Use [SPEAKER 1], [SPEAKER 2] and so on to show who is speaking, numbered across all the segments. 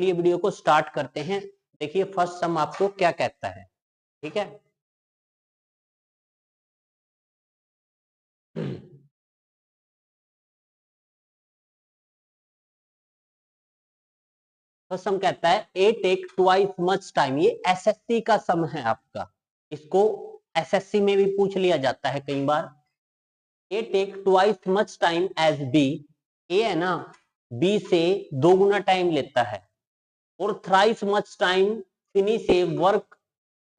[SPEAKER 1] ये वीडियो को स्टार्ट करते हैं। देखिए फर्स्ट सम आपको क्या कहता है, ठीक है। फर्स्ट सम कहता है A take twice much time. ये एसएससी का सम है आपका, इसको एसएससी में भी पूछ लिया जाता है कई बार। A take twice much time as B. A है ना बी से 2 गुना टाइम लेता है। और thrice much time finish a work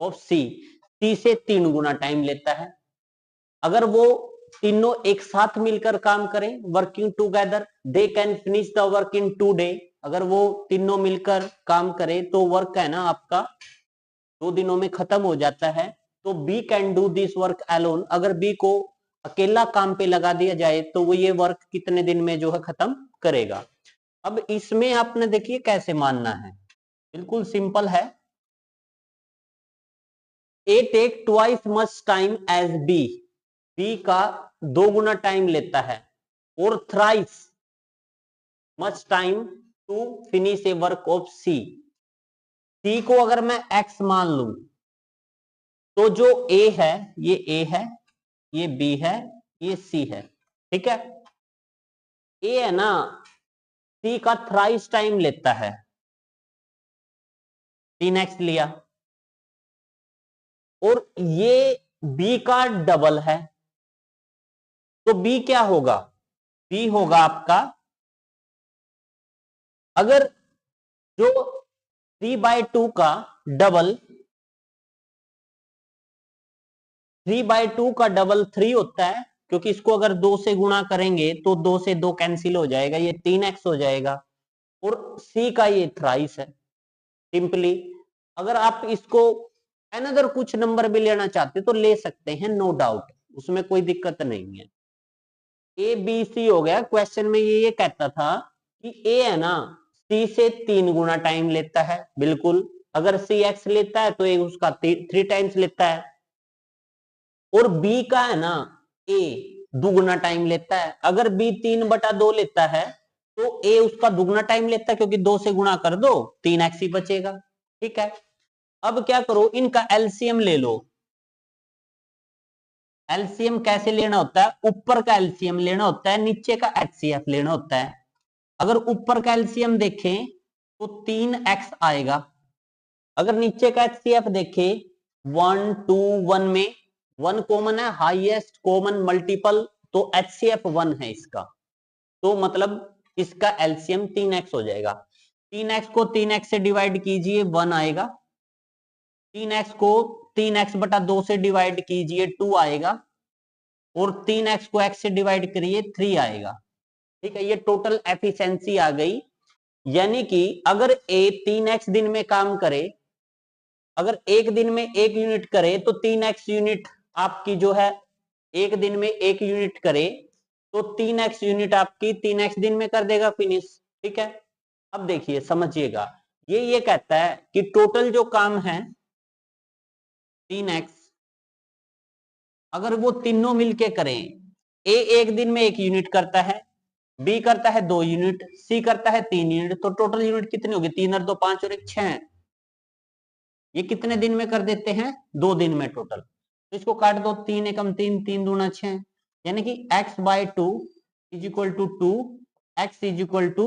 [SPEAKER 1] of C. C से 3 गुना टाइम लेता है। अगर वो तीनों एक साथ मिलकर काम करें, working together, they can finish the work in 2 day. अगर वो तीनों मिलकर काम करें तो वर्क है ना आपका 2 दिनों में खत्म हो जाता है। तो B can do this work alone. अगर बी को अकेला काम पे लगा दिया जाए तो वो ये वर्क कितने दिन में जो है खत्म करेगा। अब इसमें आपने देखिए कैसे मानना है, बिल्कुल सिंपल है। A take twice much time as B. B का 2 गुना टाइम लेता है। और thrice much time to finish a work of C. C को अगर मैं एक्स मान लू तो जो ए है ये ए है, ये बी है, ये सी है, ठीक है। ए है ना सी का थ्राइस टाइम लेता है, 3x लिया। और ये बी का डबल है, तो बी क्या होगा, बी होगा आपका, अगर जो 3/2 का डबल, 3/2 का डबल 3 होता है, क्योंकि इसको अगर 2 से गुणा करेंगे तो 2 से 2 कैंसिल हो जाएगा, ये 3x हो जाएगा। और सी का ये थ्राइस है। सिंपली अगर आप इसको अनदर कुछ नंबर भी लेना चाहते तो ले सकते हैं, नो डाउट, उसमें कोई दिक्कत नहीं है। ए बी सी हो गया। क्वेश्चन में ये कहता था कि ए है ना सी से 3 गुना टाइम लेता है, बिल्कुल। अगर सी एक्स लेता है तो ए उसका 3 टाइम्स लेता है। और बी का है ना ए 2 गुना टाइम लेता है। अगर बी 3/2 लेता है तो ए उसका 2 गुना टाइम लेता है, क्योंकि 2 से गुणा कर दो 3x ही बचेगा, ठीक है। अब क्या करो, इनका एलसीएम ले लो। एलसीएम कैसे लेना होता है, ऊपर का एलसीएम लेना होता है, नीचे का एचसीएफ लेना होता है। अगर ऊपर का एलसीएम देखें तो 3x आएगा। अगर नीचे का एचसीएफ देखें 1 2 1 में 1 कॉमन है, हाईएस्ट कॉमन मल्टीपल, तो एचसीएफ 1 है इसका। तो मतलब इसका एलसीएम 3x हो जाएगा। 3x को 3x से डिवाइड कीजिए 1 आएगा। 3x को 3x/2 से डिवाइड कीजिए 2 आएगा। और 3x को x से डिवाइड करिए 3 आएगा, ठीक है। ये टोटल एफिशिएंसी आ गई। यानी कि अगर a 3x दिन में काम करे, अगर एक दिन में 1 यूनिट करे तो 3x यूनिट आपकी जो है, एक दिन में 1 यूनिट करे तो 3x यूनिट आपकी 3x दिन में कर देगा फिनिश, ठीक है। अब देखिए समझिएगा, ये कहता है कि टोटल जो काम है 3x, अगर वो तीनों मिलके करें, ए एक दिन में 1 यूनिट करता है, बी करता है 2 यूनिट, सी करता है 3 यूनिट, तो टोटल यूनिट कितनी होगी, 3 और 2 5 और 1 6। ये कितने दिन में कर देते हैं, 2 दिन में टोटल। तो इसको काट दो, 3 एकम 3, 3 दूना 6, यानी कि x/2 is equal to 2, x is equal to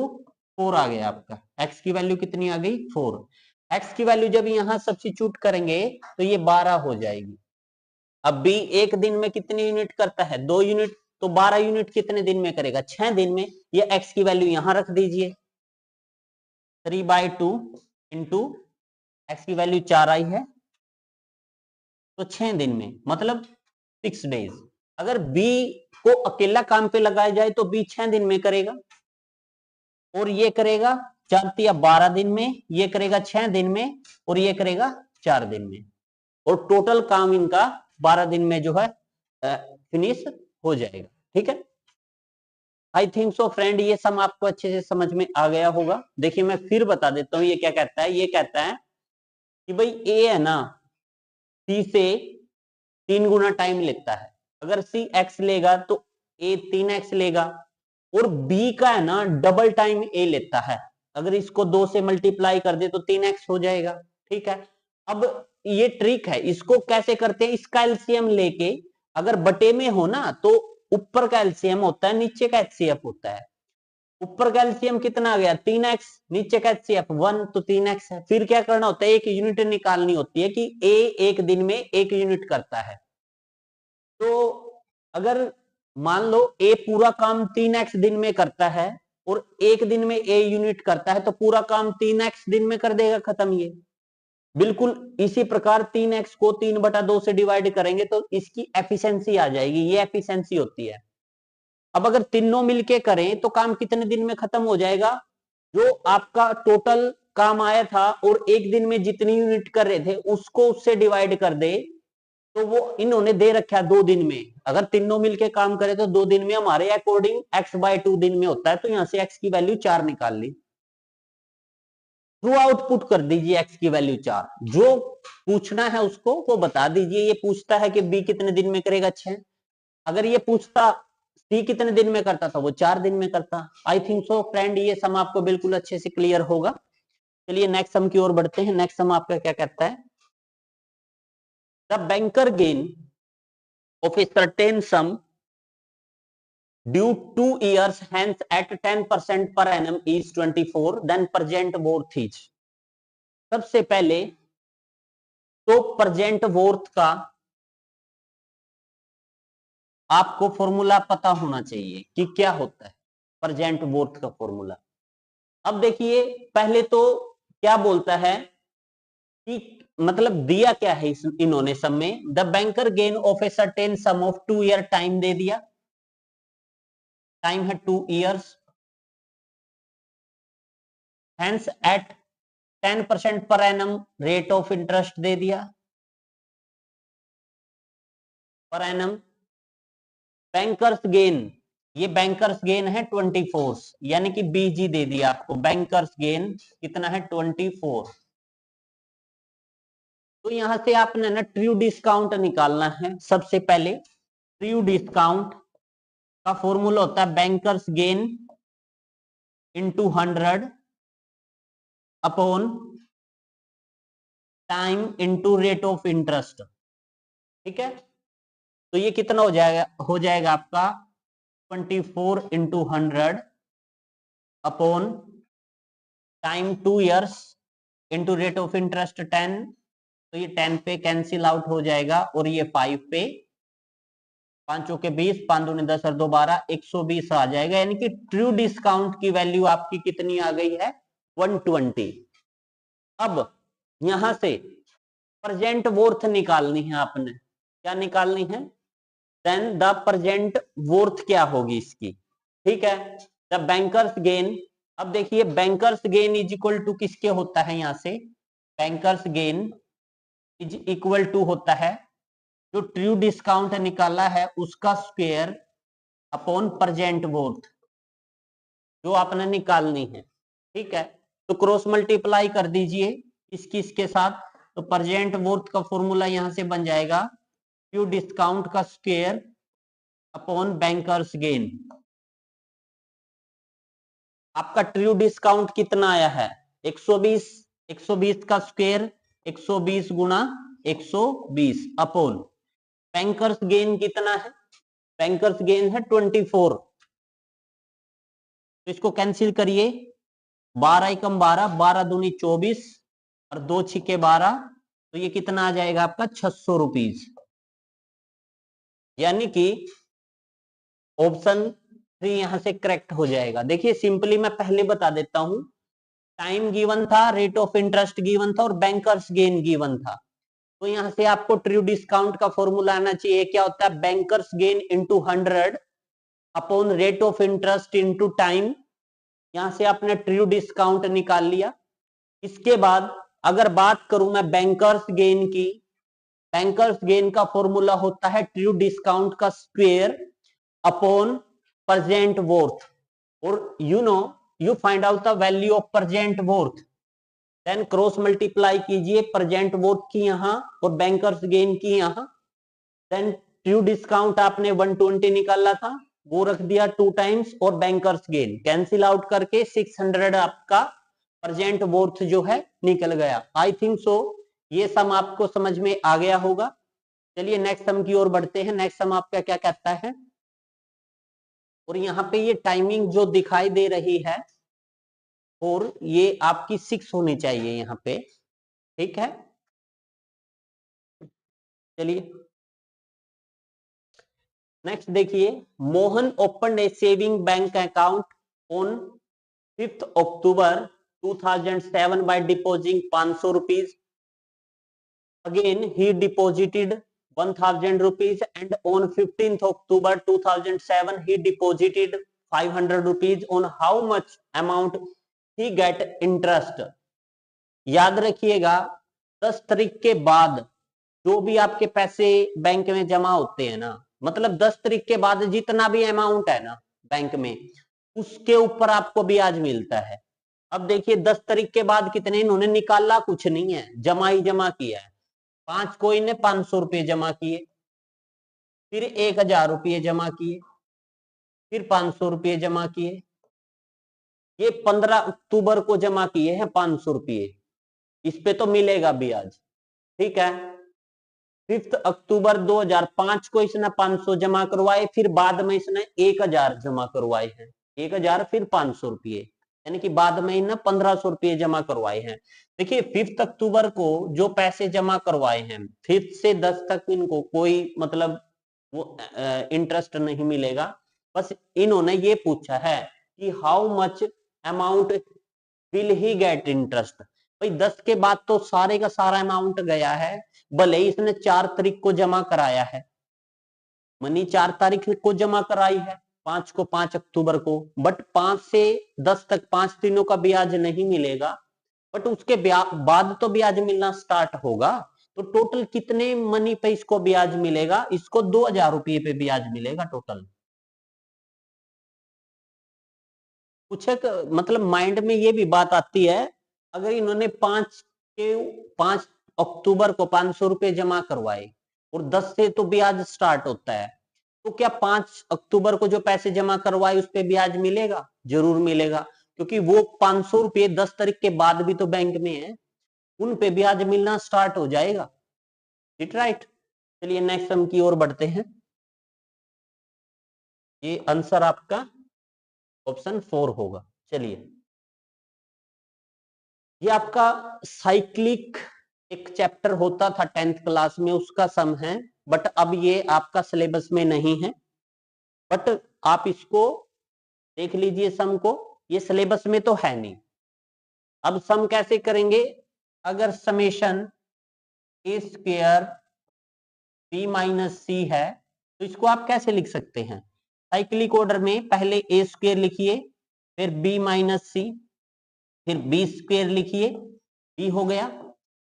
[SPEAKER 1] 4 आ गया आपका। x की वैल्यू कितनी आ गई, 4। x की वैल्यू जब यहां सब्स्टिट्यूट करेंगे तो ये 12 हो जाएगी। अब b एक दिन में कितनी यूनिट करता है, 2 यूनिट, तो 12 यूनिट कितने दिन में करेगा, 6 दिन में। ये x की वैल्यू यहां रख दीजिए, 3/2 इंटू x की वैल्यू 4 आई है, तो 6 दिन में, मतलब 6 डेज। अगर बी को अकेला काम पे लगाया जाए तो बी 6 दिन में करेगा, और ये करेगा 12 दिन में, ये करेगा 6 दिन में, और ये करेगा 4 दिन में। और टोटल काम इनका 12 दिन में जो है फिनिश हो जाएगा, ठीक है। आई थिंक सो फ्रेंड, ये सम आपको अच्छे से समझ में आ गया होगा। देखिए मैं फिर बता देता हूं ये क्या कहता है। ये कहता है कि भाई ए है ना सी से 3 गुना टाइम लेता है। अगर सी एक्स लेगा तो ए 3x लेगा। और बी का है ना डबल टाइम ए लेता है, अगर इसको 2 से मल्टीप्लाई कर दे तो 3x हो जाएगा। ठीक है, अब ये ट्रिक है, इसको कैसे करते हैं, इसका एलसीएम लेके अगर बटे में हो ना तो ऊपर का एलसीएम होता है, नीचे का एचसीएफ होता है। ऊपर का एलसीएम कितना आ गया 3x, नीचे का एचसीएफ 1, तो 3x है। फिर क्या करना होता है, एक यूनिट निकालनी होती है कि a एक दिन में 1 यूनिट करता है। तो अगर मान लो a पूरा काम 3x दिन में करता है और एक दिन में a यूनिट करता है, तो पूरा काम 3x दिन में कर देगा खत्म। ये बिल्कुल इसी प्रकार 3x को 3/2 से डिवाइड करेंगे तो इसकी एफिशिएंसी आ जाएगी, ये एफिशिएंसी होती है। अब अगर तीनों मिलके करें तो काम कितने दिन में खत्म हो जाएगा, जो आपका टोटल काम आया था और एक दिन में जितनी यूनिट कर रहे थे उसको उससे डिवाइड कर दे, तो वो इन्होंने दे रखा है 2 दिन में। अगर तीनों मिलके काम करें तो 2 दिन में हमारे अकॉर्डिंग x/2 दिन में होता है, तो यहां से x की वैल्यू 4 निकाल ली। थ्रू आउटपुट कर दीजिए x की वैल्यू 4, जो पूछना है उसको वो बता दीजिए। ये पूछता है कि b कितने दिन में करेगा 6, अगर ये पूछता सी कितने दिन में करता था वो 4 दिन में करता। आई थिंक सो फ्रेंड ये सम आपको बिल्कुल अच्छे से क्लियर होगा। चलिए नेक्स्ट सम की ओर बढ़ते हैं। नेक्स्ट सम आपका क्या कहता है, the banker gain of a certain some due 2 years hence at 10% per annum is 24, then present worth is। सबसे पहले तो प्रेजेंट वोर्थ का आपको फॉर्मूला पता होना चाहिए कि क्या होता है प्रेजेंट वोर्थ का फॉर्मूला। अब देखिए पहले तो क्या बोलता है कि मतलब दिया क्या है इन्होंने सब में, the banker gain of a certain sum of 2 year time दे दिया, टाइम है 2 years, hence at 10% per annum rate of interest दे दिया पर एनम। बैंकर्स गेन, ये बैंकर्स गेन है 24, यानी कि बीजी दे दिया आपको, बैंकर्स गेन कितना है 24। तो यहां से आपने ना ट्रू डिस्काउंट निकालना है। सबसे पहले ट्रू डिस्काउंट का फॉर्मूला होता है bankers gain into 100 upon time into rate of interest. ठीक है, तो ये कितना हो जाएगा आपका 24 into 100 upon time 2 years into rate of interest 10, तो ये 10 पे कैंसिल आउट हो जाएगा और ये 5 पे, 5 के 20, 5 दूनी 10 और 2 12, 120 आ जाएगा। यानी कि ट्रू डिस्काउंट की वैल्यू आपकी कितनी आ गई है 120। अब यहां से प्रेजेंट वोर्थ निकालनी है आपने, क्या निकालनी है, देन द प्रेजेंट वोर्थ क्या होगी इसकी। ठीक है, द बैंकर्स गेन, अब देखिए banker's gain is equal to किसके होता है, यहां से banker's gain is equal to होता है जो ट्रू डिस्काउंट निकाला है उसका स्क्वायर अपॉन प्रेजेंट वोर्थ जो आपने निकालनी है। ठीक है, तो क्रॉस मल्टीप्लाई कर दीजिए इसके साथ, तो प्रेजेंट वोर्थ का फॉर्मूला यहां से बन जाएगा ट्रू डिस्काउंट का स्क्वायर अपॉन बैंकर्स गेन। आपका ट्रू डिस्काउंट कितना आया है 120, 120 का स्क्वायर 120 गुना 120 अपॉन बैंकर्स गेन कितना है, बैंकर्स गेन है 24, तो इसको कैंसिल करिए, 12 एकम 12, 12 दूनी 24 और 2 छिके 12, तो ये कितना आ जाएगा आपका 600 रुपीज। यानी कि ऑप्शन 3 यहां से करेक्ट हो जाएगा। देखिए सिंपली मैं पहले बता देता हूं, टाइम गिवन था, रेट ऑफ इंटरेस्ट गिवन था और बैंकर्स गेन गिवन था। तो यहां से आपको ट्रू डिस्काउंट का फॉर्मूला आना चाहिए, क्या होता है bankers gain into 100 upon rate of interest into time. यहां से आपने ट्रू डिस्काउंट निकाल लिया। इसके बाद अगर बात करूं मैं बैंकर्स गेन की, बैंकर्स गेन का फॉर्मूला होता है ट्रू डिस्काउंट का स्क्वायर अपॉन प्रेजेंट वोर्थ, और you find out the value of present worth, then cross multiply कीजिए प्रेजेंट वोर्थ की यहां और बैंकर्स गेन की यहां, देन ट्रू डिस्काउंट आपने 120 निकाला था वो रख दिया 2 टाइम्स और बैंकर्स गेन कैंसिल आउट करके 600 आपका प्रेजेंट वर्थ जो है निकल गया। आई थिंक सो ये सम आपको समझ में आ गया होगा। चलिए नेक्स्ट सम की ओर बढ़ते हैं। नेक्स्ट सम आपका क्या कहता है, और यहाँ पे ये टाइमिंग जो दिखाई दे रही है और ये आपकी 6 होनी चाहिए यहाँ पे, ठीक है। चलिए नेक्स्ट देखिए, Mohan open A saving bank account on 5th October 2007 by depositing 500 rupees. Again, he deposited 1000 rupees, and on 15th October 2007 he deposited 500 rupees. On how much amount he get interest? याद रखिएगा 10 तारीख के बाद जो भी आपके पैसे बैंक में जमा होते हैं ना, मतलब 10 तारीख के बाद जितना भी अमाउंट है ना बैंक में, उसके ऊपर आपको ब्याज मिलता है। अब देखिए 10 तारीख के बाद कितने, इन्होंने निकाला कुछ नहीं है, जमा ही जमा किया है। 5 कोई ने 500 रुपये जमा किए, फिर 1000 रुपये जमा किए, फिर 500 रुपये जमा किए, ये 15 अक्टूबर को जमा किए हैं 500 रुपये, इस पे तो मिलेगा ब्याज, ठीक है। 5 अक्टूबर 2005 को इसने 500 जमा करवाए, फिर बाद में इसने 1000 जमा करवाए हैं, 1000 फिर 500 रुपये, यानी कि बाद में इन्हें 1500 रुपये जमा करवाए हैं। देखिए 5 अक्टूबर को जो पैसे जमा करवाए हैं 5 से 10 तक इनको कोई मतलब वो इंटरेस्ट नहीं मिलेगा। बस इन्होंने ये पूछा है कि how much amount will he get interest. भाई 10 के बाद तो सारे का सारा अमाउंट गया है, भले ही इसने 4 तारीख को जमा कराया है, मनी 4 तारीख को जमा कराई है, 5 को 5 अक्टूबर को, बट 5 से 10 तक 5 दिनों का ब्याज नहीं मिलेगा, बट उसके बाद तो ब्याज मिलना स्टार्ट होगा। तो टोटल कितने मनी पे इसको ब्याज मिलेगा, इसको 2000 रुपये पे ब्याज मिलेगा टोटल। कुछ एक मतलब माइंड में ये भी बात आती है, अगर इन्होंने 5 अक्टूबर को 500 रुपये जमा करवाए और 10 से तो ब्याज स्टार्ट होता है, तो क्या 5 अक्टूबर को जो पैसे जमा करवाए उस पे ब्याज मिलेगा? जरूर मिलेगा, क्योंकि वो 500 रुपये 10 तारीख के बाद भी तो बैंक में है, उन पे ब्याज मिलना स्टार्ट हो जाएगा, इट राइट। चलिए नेक्स्ट सम की ओर बढ़ते हैं। ये आंसर आपका ऑप्शन 4 होगा। चलिए ये आपका साइक्लिक एक चैप्टर होता था 10th क्लास में, उसका सम है, बट अब ये आपका सिलेबस में नहीं है, बट आप इसको देख लीजिए सम को, ये सिलेबस में तो है नहीं। अब सम कैसे करेंगे, अगर समेशन ए स्क्वायर बी माइनस सी है तो इसको आप कैसे लिख सकते हैं, साइक्लिक ऑर्डर में पहले ए स्क्वायर लिखिए, फिर बी माइनस सी, फिर बी स्क्वायर लिखिए, बी हो गया,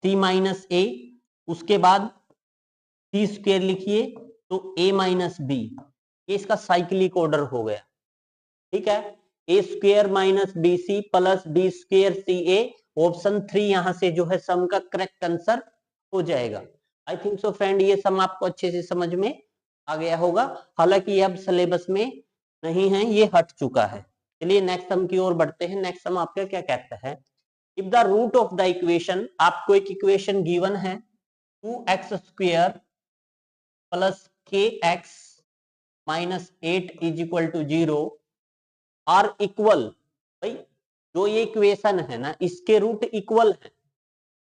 [SPEAKER 1] सी माइनस ए, उसके बाद सी स्क्वायर लिखिए तो ए माइनस बी, ये इसका साइक्लिक ऑर्डर हो गया, ठीक है। A square minus B C plus B square C A, option 3 यहां से जो है सम का करेक्ट आंसर हो जाएगा। आई थिंक सो फ्रेंड ये सम आपको अच्छे से समझ में आ गया होगा, हालांकि अब सिलेबस में नहीं है, ये हट चुका है। चलिए नेक्स्ट सम की ओर बढ़ते हैं। नेक्स्ट सम आपका क्या कहता है, if the root of the equation, आपको एक इक्वेशन गिवन है 2x square plus k x minus 8 is equal to 0 are equal, भाई जो ये इक्वेशन है ना इसके रूट इक्वल है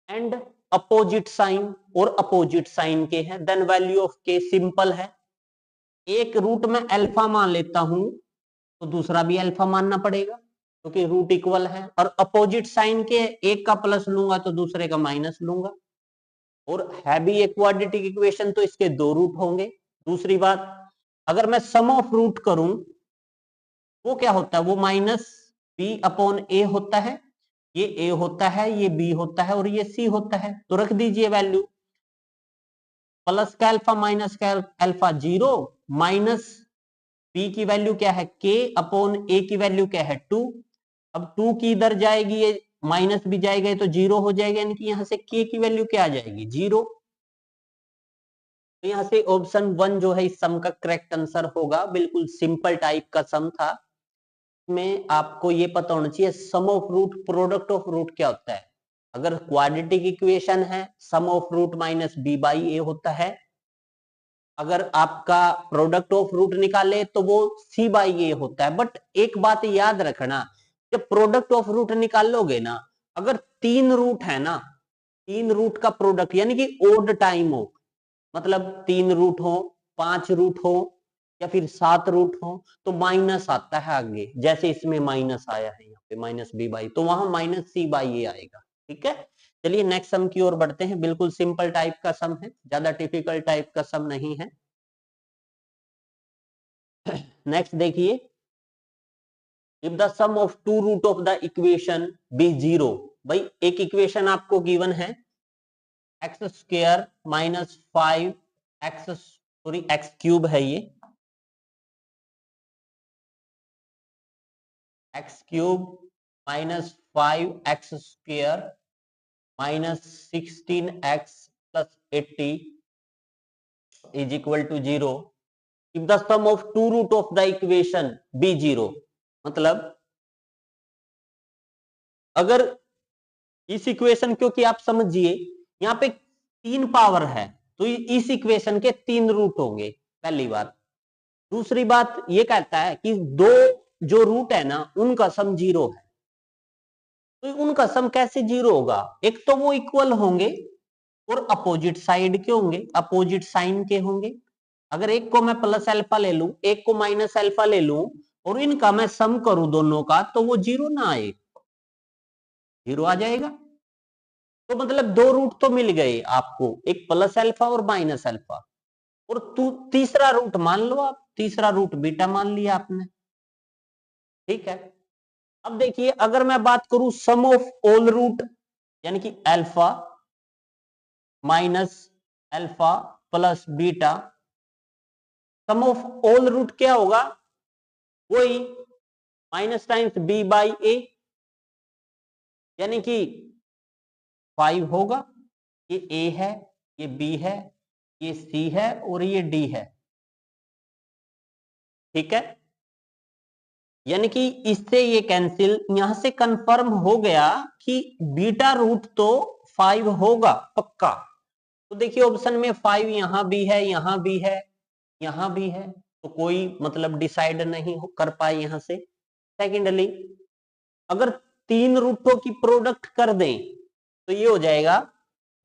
[SPEAKER 1] एंड अपोजिट साइन, और अपोजिट साइन के हैं, then value of k simple है। एक रूट में अल्फा मान लेता हूं तो दूसरा भी अल्फा मानना पड़ेगा क्योंकि रूट इक्वल है, और अपोजिट साइन के एक का प्लस लूंगा तो दूसरे का माइनस लूंगा, और है भी एक क्वाड्रेटिक इक्वेशन तो इसके 2 रूट होंगे। दूसरी बात, अगर मैं सम ऑफ रूट करूं वो क्या होता है, वो माइनस बी अपॉन ए होता है, ये ए होता है, ये बी होता है, और ये सी होता है, तो रख दीजिए वैल्यू, प्लस का अल्फा माइनस का अल्फा 0, माइनस बी की वैल्यू क्या है के अपॉन ए की वैल्यू क्या है 2, अब 2 की इधर जाएगी, ये माइनस भी जाएगा तो 0 हो जाएगा, यानी कि यहां से के की वैल्यू क्या आ जाएगी 0। तो यहां से ऑप्शन 1 जो है इस सम का करेक्ट आंसर होगा, बिल्कुल सिंपल टाइप का सम था। में आपको ये पता होना चाहिए sum of root product of root क्या होता है। अगर क्वाड्रेटिक इक्वेशन है sum of root minus B by A होता है। अगर आपका प्रोडक्ट ऑफ रूट निकाले तो वो सी बाई ए होता है। बट एक बात याद रखना, जब प्रोडक्ट ऑफ रूट निकालोगे ना, अगर 3 रूट है ना, 3 रूट का प्रोडक्ट यानी कि ओड टाइम हो, मतलब 3 रूट हो, 5 रूट हो या फिर 7 रूट हो, तो माइनस आता है आगे। जैसे इसमें माइनस आया है यहाँ पे माइनस बी बाई, तो वहां माइनस सी बाई ए आएगा। ठीक है, चलिए नेक्स्ट सम की ओर बढ़ते हैं। बिल्कुल सिंपल टाइप का सम है, ज्यादा टिपिकल टाइप का सम नहीं है। नेक्स्ट देखिए, if the sum of two root of the equation be zero. भाई एक इक्वेशन आपको गिवन है x square minus 5 x, sorry x cube है ये, x cube minus 5 x square minus 16 x plus 80 is equal to 0। If the sum of two root of the equation be zero, मतलब अगर इस equation, क्योंकि आप समझिए यहाँ पे 3 पावर है, तो इस इक्वेशन के 3 रूट होंगे, पहली बात। दूसरी बात ये कहता है कि दो जो रूट है ना उनका सम 0 है। तो उनका सम कैसे 0 होगा? एक तो वो इक्वल होंगे और अपोजिट साइड के होंगे, अपोजिट साइन के होंगे। अगर एक को मैं प्लस अल्फा ले लूं, एक को माइनस अल्फा ले लूं और इनका मैं सम करूं दोनों का, तो वो 0 ना आए, 0 आ जाएगा। तो मतलब 2 रूट तो मिल गए आपको, एक प्लस अल्फा और माइनस अल्फा। और तीसरा रूट मान लो आप, तीसरा रूट बीटा मान लिया आपने। ठीक है, अब देखिए अगर मैं बात करूं सम ऑफ ऑल रूट, यानी कि alpha minus alpha plus beta, sum of all root क्या होगा? वही minus times b by a, यानी कि 5 होगा। ये ए है, ये बी है, ये सी है और ये डी है। ठीक है, यानी कि इससे ये कैंसिल, यहां से कंफर्म हो गया कि बीटा रूट तो 5 होगा पक्का। तो देखिए ऑप्शन में 5 यहां भी है, यहां भी है, यहां भी है, तो कोई मतलब डिसाइड नहीं कर पाए यहां से। सेकेंडली, अगर 3 रूटों की प्रोडक्ट कर दें तो ये हो जाएगा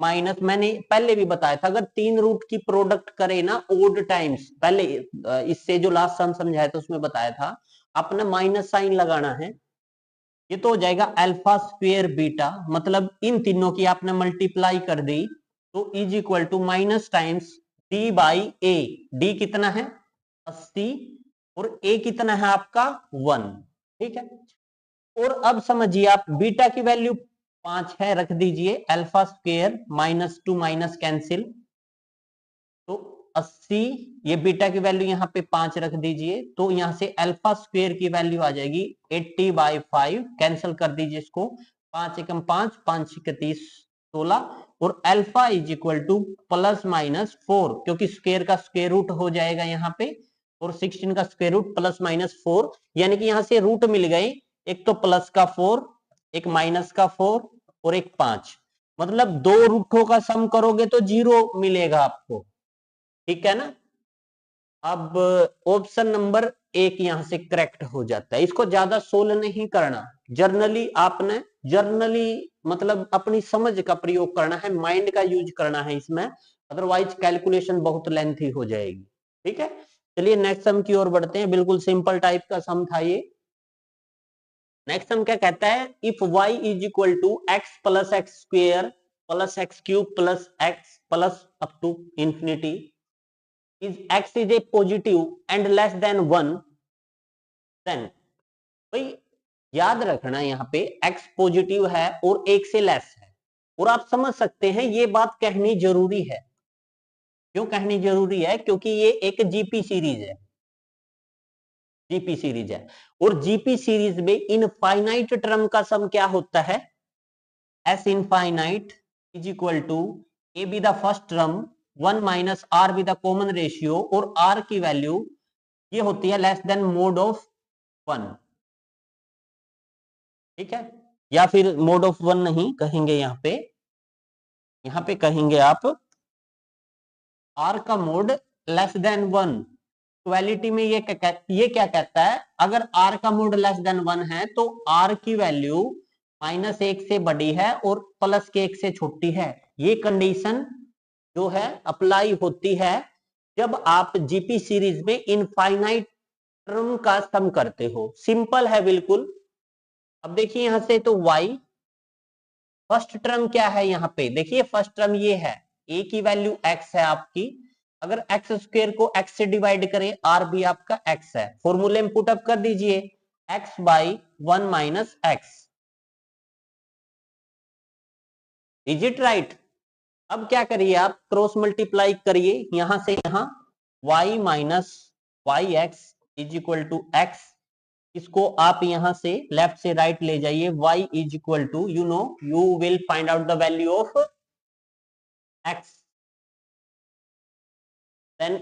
[SPEAKER 1] माइनस, मैंने पहले भी बताया था, अगर 3 रूट की प्रोडक्ट करे ना ओड टाइम्स, पहले इससे जो लास्ट सम समझाया था उसमें बताया था, आपने माइनस साइन लगाना है। ये तो हो जाएगा अल्फा स्क्वायर बीटा, मतलब इन तीनों की आपने मल्टीप्लाई कर दी, तो is equal to minus times d by a. D कितना है? 80 और ए कितना है आपका 1। ठीक है, और अब समझिए आप बीटा की वैल्यू 5 है, रख दीजिए alpha square minus two minus cancel, तो 80, ये बीटा की वैल्यू यहाँ पे 5 रख दीजिए, तो यहां से अल्फा स्क्वायर की वैल्यू आ जाएगी 80 बाई 5, कैंसिल कर दीजिए इसको, 5 एकम 5, 5 31 16, और alpha is equal two plus minus 4, क्योंकि स्क्वायर का स्क्वायर रूट हो जाएगा यहाँ पे, और 16 का स्क्वायर रूट प्लस माइनस 4, यानी कि यहां से रूट मिल गए, एक तो प्लस का 4, एक माइनस का 4 और एक 5, मतलब 2 रूटों का सम करोगे तो 0 मिलेगा आपको। ठीक है ना, अब ऑप्शन नंबर 1 यहां से करेक्ट हो जाता है। इसको ज्यादा सोल्व नहीं करना, जर्नली आपने जर्नली मतलब अपनी समझ का प्रयोग करना है, माइंड का यूज करना है इसमें, अदरवाइज कैलकुलेशन बहुत लेंथी हो जाएगी। ठीक है, चलिए नेक्स्ट सम की ओर बढ़ते हैं। बिल्कुल सिंपल टाइप का सम था ये। नेक्स्ट सम क्या कहता है, if y is equal to x plus x square plus x cube plus x plus up to infinity, is x is a positive and less than 1, then भाई याद रखना यहाँ पे x पॉजिटिव है और 1 से लेस है, और आप समझ सकते हैं ये बात कहनी जरूरी है। क्यों कहनी जरूरी है? क्योंकि ये एक जीपी सीरीज है, जीपी सीरीज है, और जीपी सीरीज में इनफाइनाइट टर्म का सम क्या होता है? S infinite is equal to a be the first term 1 minus r be the common ratio, और आर की वैल्यू ये होती है लेस देन मोड ऑफ 1। ठीक है, या फिर मोड ऑफ वन नहीं कहेंगे, यहाँ पे कहेंगे आप आर का mode less than one. Quality में ये क्या कहता है, अगर आर का मोड लेस देन वन है तो आर की वैल्यू -1 से बड़ी है और +1 से छोटी है। ये कंडीशन जो है अप्लाई होती है जब आप जीपी सीरीज में इनफाइनाइट टर्म का सम करते हो। सिंपल है बिल्कुल। अब देखिए यहां से तो y फर्स्ट टर्म क्या है, यहाँ पे देखिए फर्स्ट टर्म ये है, a की वैल्यू x है आपकी, अगर x स्क्वायर को x से डिवाइड करें, r भी आपका x है, फॉर्मूले में पुट अप कर दीजिए x by 1 minus x. Is it right? अब क्या करिए आप क्रॉस मल्टीप्लाई करिए यहां से यहां, y minus y x is equal to x. इसको आप यहां से लेफ्ट से राइट ले जाइए, y is equal to you will find out the value of x, then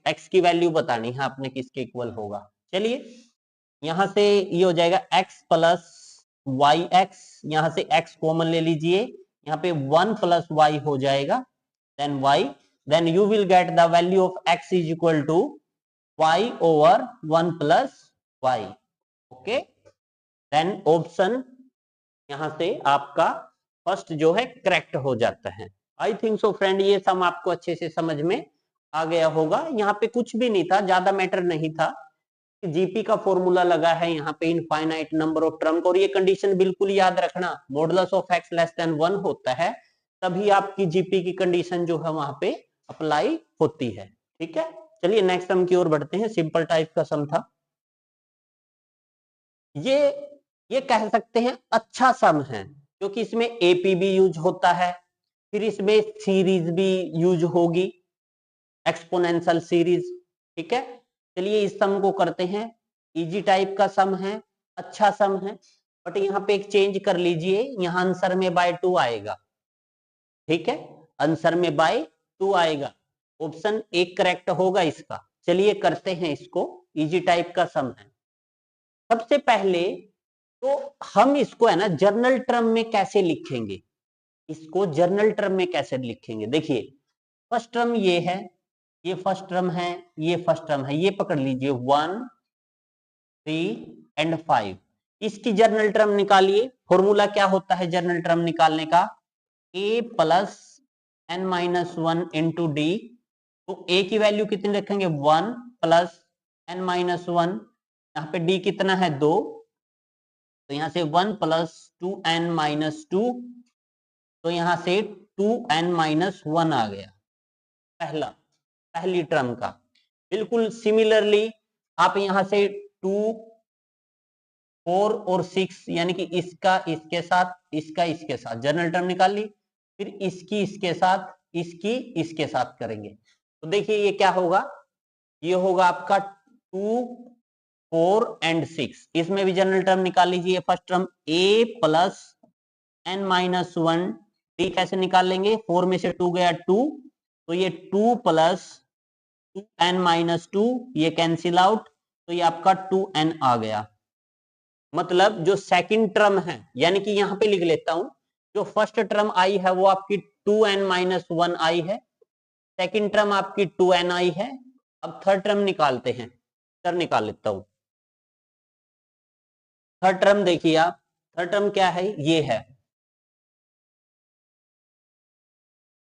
[SPEAKER 1] x की वैल्यू बतानी है आपने किसके इक्वल होगा। चलिए यहां से ये हो जाएगा x प्लस वाई एक्स, यहां से x कॉमन ले लीजिए, यहाँ पे 1 प्लस वाई हो जाएगा, then y, then you will get the value of x is equal to y over 1 plus y. Okay, then option यहां से आपका फर्स्ट जो है करेक्ट हो जाता है। आई थिंक सो फ्रेंड ये सम आपको अच्छे से समझ में आ गया होगा। यहाँ पे कुछ भी नहीं था, ज्यादा मैटर नहीं था, जीपी का फॉर्मूला लगा है यहाँ पे इनफाइनाइट नंबर ऑफ टर्म, और ये कंडीशन बिल्कुल याद रखना, modulus of x less than 1 होता है तभी आपकी जीपी की कंडीशन जो है वहां पे अप्लाई होती है। ठीक है, चलिए नेक्स्ट सम की ओर बढ़ते हैं। सिंपल टाइप का सम था ये कह सकते हैं अच्छा सम है क्योंकि इसमें एपी भी यूज होता है, फिर इसमें सीरीज भी यूज होगी, एक्सपोनेंशियल सीरीज। ठीक है, चलिए इस सम को करते हैं। इजी टाइप का सम है, अच्छा सम है, बट यहाँ पे एक चेंज कर लीजिए, यहाँ आंसर में बाय 2 आएगा। ठीक है, आंसर में बाय 2 आएगा, ऑप्शन एक करेक्ट होगा इसका। चलिए करते हैं इसको, इजी टाइप का सम है। सबसे पहले तो हम इसको है ना जर्नल टर्म में कैसे लिखेंगे, इसको जर्नल टर्म में कैसे लिखेंगे। देखिए फर्स्ट टर्म ये है, ये फर्स्ट टर्म है, ये फर्स्ट टर्म है, ये पकड़ लीजिए 1 3 एंड 5। इसकी जर्नल टर्म निकालिए। फॉर्मूला क्या होता है जर्नल टर्म निकालने का, a plus n minus 1 into D. तो a की वैल्यू कितनी रखेंगे 1 प्लस n माइनस 1, यहाँ पे d कितना है 2, तो यहाँ से 1 प्लस 2n माइनस 2, तो यहाँ से 2n माइनस 1 आ गया पहली टर्म का। बिल्कुल सिमिलरली आप यहां से 2 4 और 6 यानी कि इसका इसके साथ, इसका इसके साथ जर्नल टर्म निकाल ली, फिर इसकी इसके साथ, इसकी इसके साथ करेंगे। तो देखिए ये क्या होगा, ये होगा आपका 2 4 एंड 6। इसमें भी जनरल टर्म निकाल लीजिए। First term a plus n minus 1, D कैसे निकाल लेंगे, 4 में से 2 गया 2, तो ये 2 प्लस 2n माइनस 2, ये कैंसिल आउट, तो ये आपका 2n आ गया। मतलब जो सेकंड टर्म है, यानी कि यहां पे लिख लेता हूं, जो फर्स्ट टर्म आई है वो आपकी 2n माइनस 1 आई है, सेकंड टर्म आपकी 2n आई है। अब थर्ड टर्म निकालते हैं, थर्ड निकाल लेता हूं। थर्ड टर्म देखिए आप, थर्ड टर्म क्या है, ये है।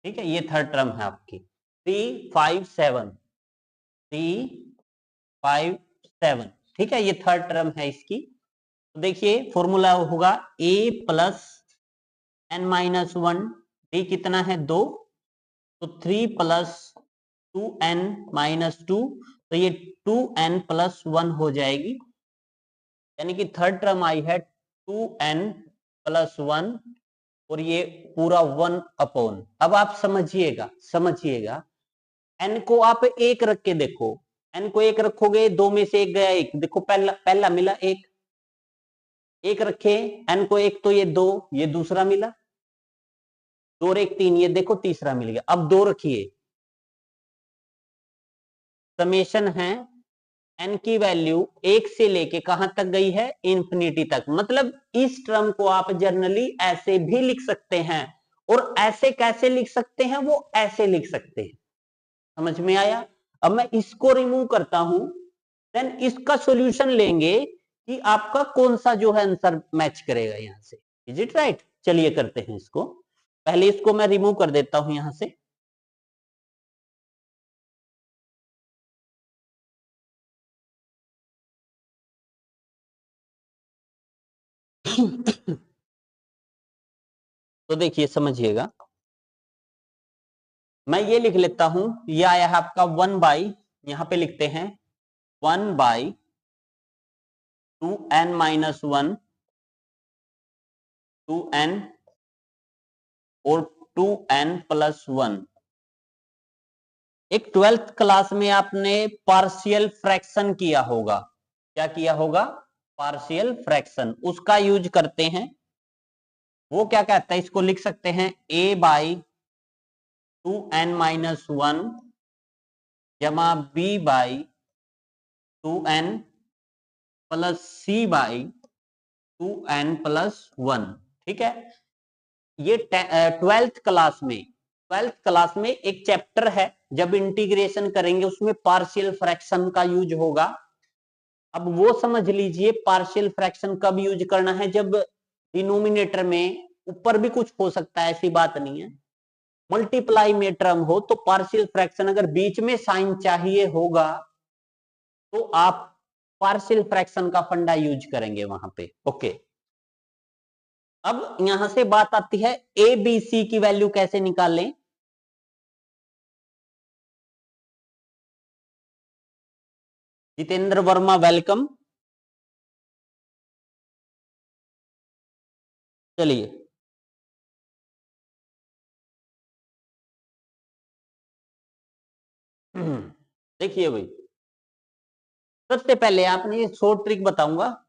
[SPEAKER 1] ठीक है, ये थर्ड टर्म है आपकी 3 5 7, 3 5 7। ठीक है, ये थर्ड टर्म है इसकी। तो देखिए फॉर्मूला होगा a plus n minus 1, D कितना है 2, तो 3 प्लस 2n माइनस 2, तो ये 2n प्लस 1 हो जाएगी, यानी कि थर्ड टर्म आई है 2n प्लस 1, और ये पूरा 1 अपॉन। अब आप समझिएगा n को आप एक रख के देखो, n को एक रखोगे, 2 में से एक गया 1, देखो पहला मिला 1, एक रखे n को एक, तो ये 2, ये दूसरा मिला, 2 और 1 3, ये देखो तीसरा मिल गया। अब 2 रखिए, समेशन है n की वैल्यू 1 से लेके कहां तक गई है, इंफिनिटी तक। मतलब इस टर्म को आप जनरली ऐसे भी लिख सकते हैं, और ऐसे कैसे लिख सकते हैं, वो ऐसे लिख सकते हैं। समझ में आया? अब मैं इसको रिमूव करता हूं, देन इसका सॉल्यूशन लेंगे कि आपका कौन सा जो है आंसर मैच करेगा यहां से। Is it right? चलिए करते हैं इसको। पहले इसको मैं रिमूव कर देता हूं यहां से। तो देखिए समझिएगा, मैं ये लिख लेता हूं, ये आया है आपका 1 बाई, यहां पे लिखते हैं 1/2n-1 2n और 2n+1। एक 12th क्लास में आपने पार्शियल फ्रैक्शन किया होगा। क्या किया होगा? पार्शियल फ्रैक्शन, उसका यूज करते हैं। वो क्या कहता है, इसको लिख सकते हैं a/2n-1 जमा b/2n+c/2n+1। ठीक है? ये 12th क्लास में एक चैप्टर है, जब इंटीग्रेशन करेंगे उसमें पार्शियल फ्रैक्शन का यूज होगा। अब वो समझ लीजिए पार्शियल फ्रैक्शन कब यूज करना है, जब डिनोमिनेटर में ऊपर भी कुछ हो सकता है, ऐसी बात नहीं है, मल्टीप्लाई में टर्म हो तो पार्शियल फ्रैक्शन अगर बीच में साइन चाहिए होगा तो आप पार्शियल फ्रैक्शन का फंडा यूज करेंगे वहां पे। ओके, अब यहां से बात आती है ए बी सी की वैल्यू कैसे निकालें। जितेंद्र वर्मा वेलकम। चलिए देखिए भाई, सबसे पहले आपने ये शॉर्ट ट्रिक बताऊंगा।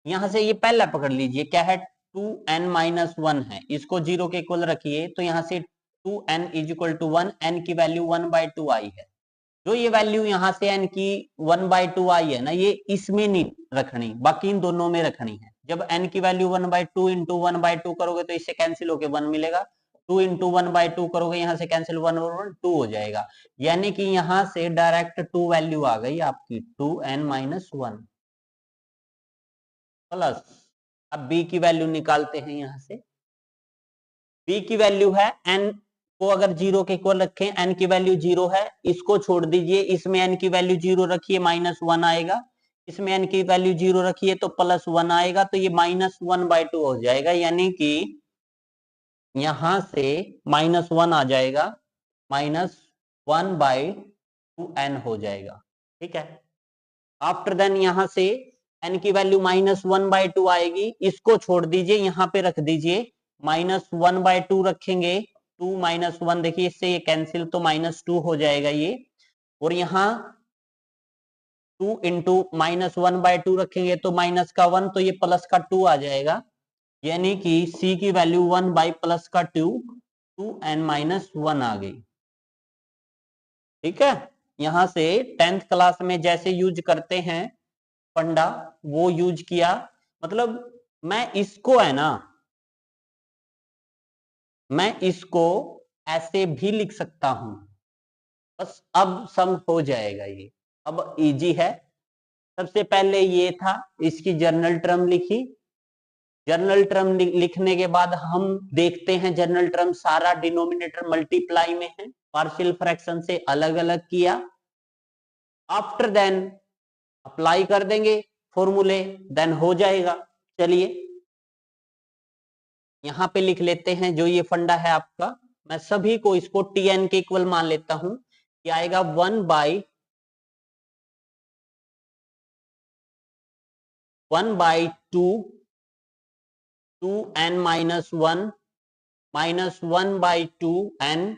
[SPEAKER 1] यहां से ये पहला पकड़ लीजिए, क्या है, 2n-1 है, इसको 0 के इक्वल रखिए, तो यहां से 2n=1, n की वैल्यू 1/2 आई है। जो ये वैल्यू यहां से n की 1/2 आई है ना, ये इसमें नहीं रखनी, बाकी इन दोनों में रखनी है। जब n की वैल्यू 1/2 इंटू 1/2 करोगे तो इससे कैंसिल होके 1 मिलेगा, 2 इंटू 1/2 करोगे, यहां से कैंसिल 1 और 1 2 हो जाएगा। यानी कि यहां से डायरेक्ट 2 वैल्यू आ गई आपकी 2n-1 प्लस। अब b की वैल्यू निकालते हैं यहां से। b की वैल्यू है, n को अगर 0 के इक्वल रखें, n की वैल्यू 0 है, इसको छोड़ दीजिए, इसमें n की वैल्यू 0 रखिए, -1 आएगा, इसमें n की वैल्यू 0 रखिए तो +1 आएगा, तो ये -1/2 हो जाएगा। यानी कि यहां से -1 आ जाएगा, -1/2n हो जाएगा। ठीक है? आफ्टर देन यहां से n की वैल्यू -1/2 आएगी, इसको छोड़ दीजिए, यहां पे रख दीजिए, -1/2 रखेंगे, 2 -1, देखिए इससे ये कैंसिल, तो -2 हो जाएगा ये। और यहाँ 2 इंटू -1/2 रखेंगे तो -1, तो ये प्लस का 2 आ जाएगा। यानी कि c की वैल्यू 1/+2 2n-1 आ गई। ठीक है? यहां से 10th क्लास में जैसे यूज करते हैं फंडा, वो यूज किया। मतलब मैं इसको है ना, मैं इसको ऐसे भी लिख सकता हूं, बस अब सम हो जाएगा ये, अब इजी है। सबसे पहले ये था, इसकी जर्नल टर्म लिखी, जर्नल टर्म लिखने के बाद हम देखते हैं जर्नल टर्म सारा डिनोमिनेटर मल्टीप्लाई में है, पार्शियल फ्रैक्शन से अलग अलग किया। आफ्टर देन अप्लाई कर देंगे फॉर्मूले, देन हो जाएगा। चलिए यहां पे लिख लेते हैं जो ये फंडा है आपका, मैं सभी को इसको tn के इक्वल मान लेता हूं, ये आएगा 1/2 2n-1 -1/2n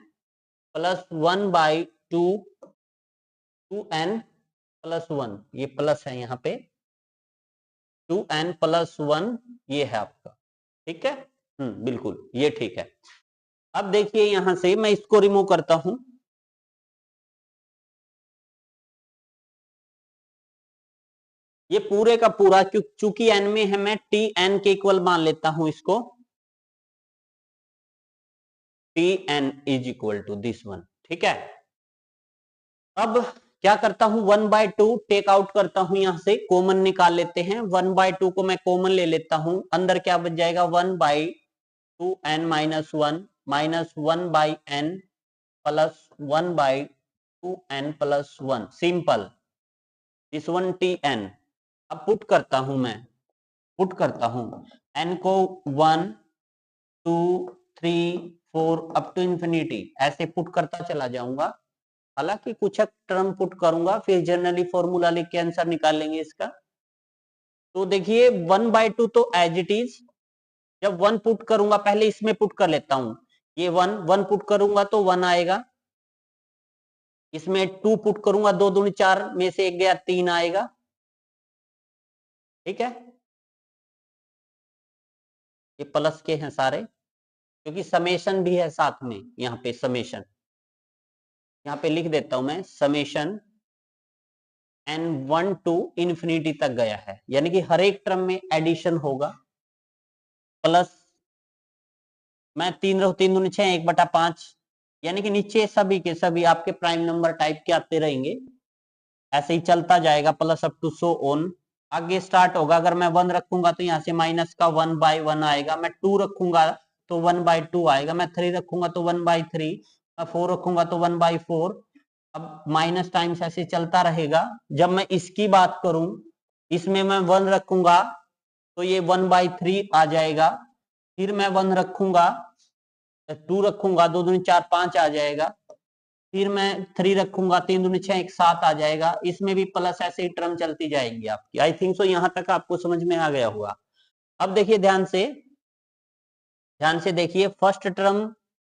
[SPEAKER 1] प्लस 1/2 2n+1, ये प्लस है यहाँ पे, 2n+1 ये है आपका। ठीक है? बिल्कुल ये ठीक है। अब देखिए यहां से मैं इसको रिमूव करता हूं, ये पूरे का पूरा चूंकि n में है, मैं टी एन के इक्वल मान लेता हूं इसको, t n is equal to this one. ठीक है, अब क्या करता हूं, 1/2 टेक आउट करता हूं, यहां से कॉमन निकाल लेते हैं। 1/2 को मैं कॉमन ले लेता हूं, अंदर क्या बच जाएगा, 1/2 n minus 1 minus 1/n plus 1/2 n plus 1, simple, this one t n. अब पुट करता हूं, मैं पुट करता हूं n को 1 2 3 4 अप टू इंफिनिटी ऐसे पुट करता चला जाऊंगा। हालांकि कुछ टर्म पुट करूंगा, फिर जनरली फॉर्मूला लेके आंसर निकाल लेंगे इसका। तो देखिए 1/2 तो एज इट इज, जब 1 पुट करूंगा, पहले इसमें पुट कर लेता हूं, ये 1 पुट करूंगा तो 1 आएगा, इसमें 2 पुट करूंगा, 2 दूनी 4 में से 1 गया, 3 आएगा। ठीक है, ये प्लस के हैं सारे, क्योंकि समेशन भी है साथ में, यहाँ पे समेशन, यहाँ पे लिख देता हूं मैं, समेशन n1 टू इंफिनिटी तक गया है, यानी कि हर एक टर्म में एडिशन होगा, प्लस मैं 3 रहो 3 दूनी 6, 1/5, यानी कि नीचे सभी के सभी आपके प्राइम नंबर टाइप के आते रहेंगे, ऐसे ही चलता जाएगा, plus up to so on. आगे स्टार्ट होगा, अगर मैं 1 रखूंगा तो यहाँ से माइनस का 1/1 आएगा, मैं 2 रखूंगा तो 1/2 आएगा, मैं 3 रखूंगा तो 1/3, मैं 4 रखूंगा तो 1/4। अब माइनस टाइम्स ऐसे चलता रहेगा। जब मैं इसकी बात करूं, इसमें मैं 1 रखूंगा तो ये 1/3 आ जाएगा, फिर मैं 1 रखूंगा, 2 रखूंगा, 2 दूनी 4 5 आ जाएगा, फिर मैं 3 रखूंगा, 3 दूनी 6 1 7 आ जाएगा, इसमें भी प्लस ऐसे ही टर्म चलती जाएंगी आपकी। आई थिंक सो यहां तक आपको समझ में आ गया होगा। अब देखिए ध्यान से देखिए, फर्स्ट टर्म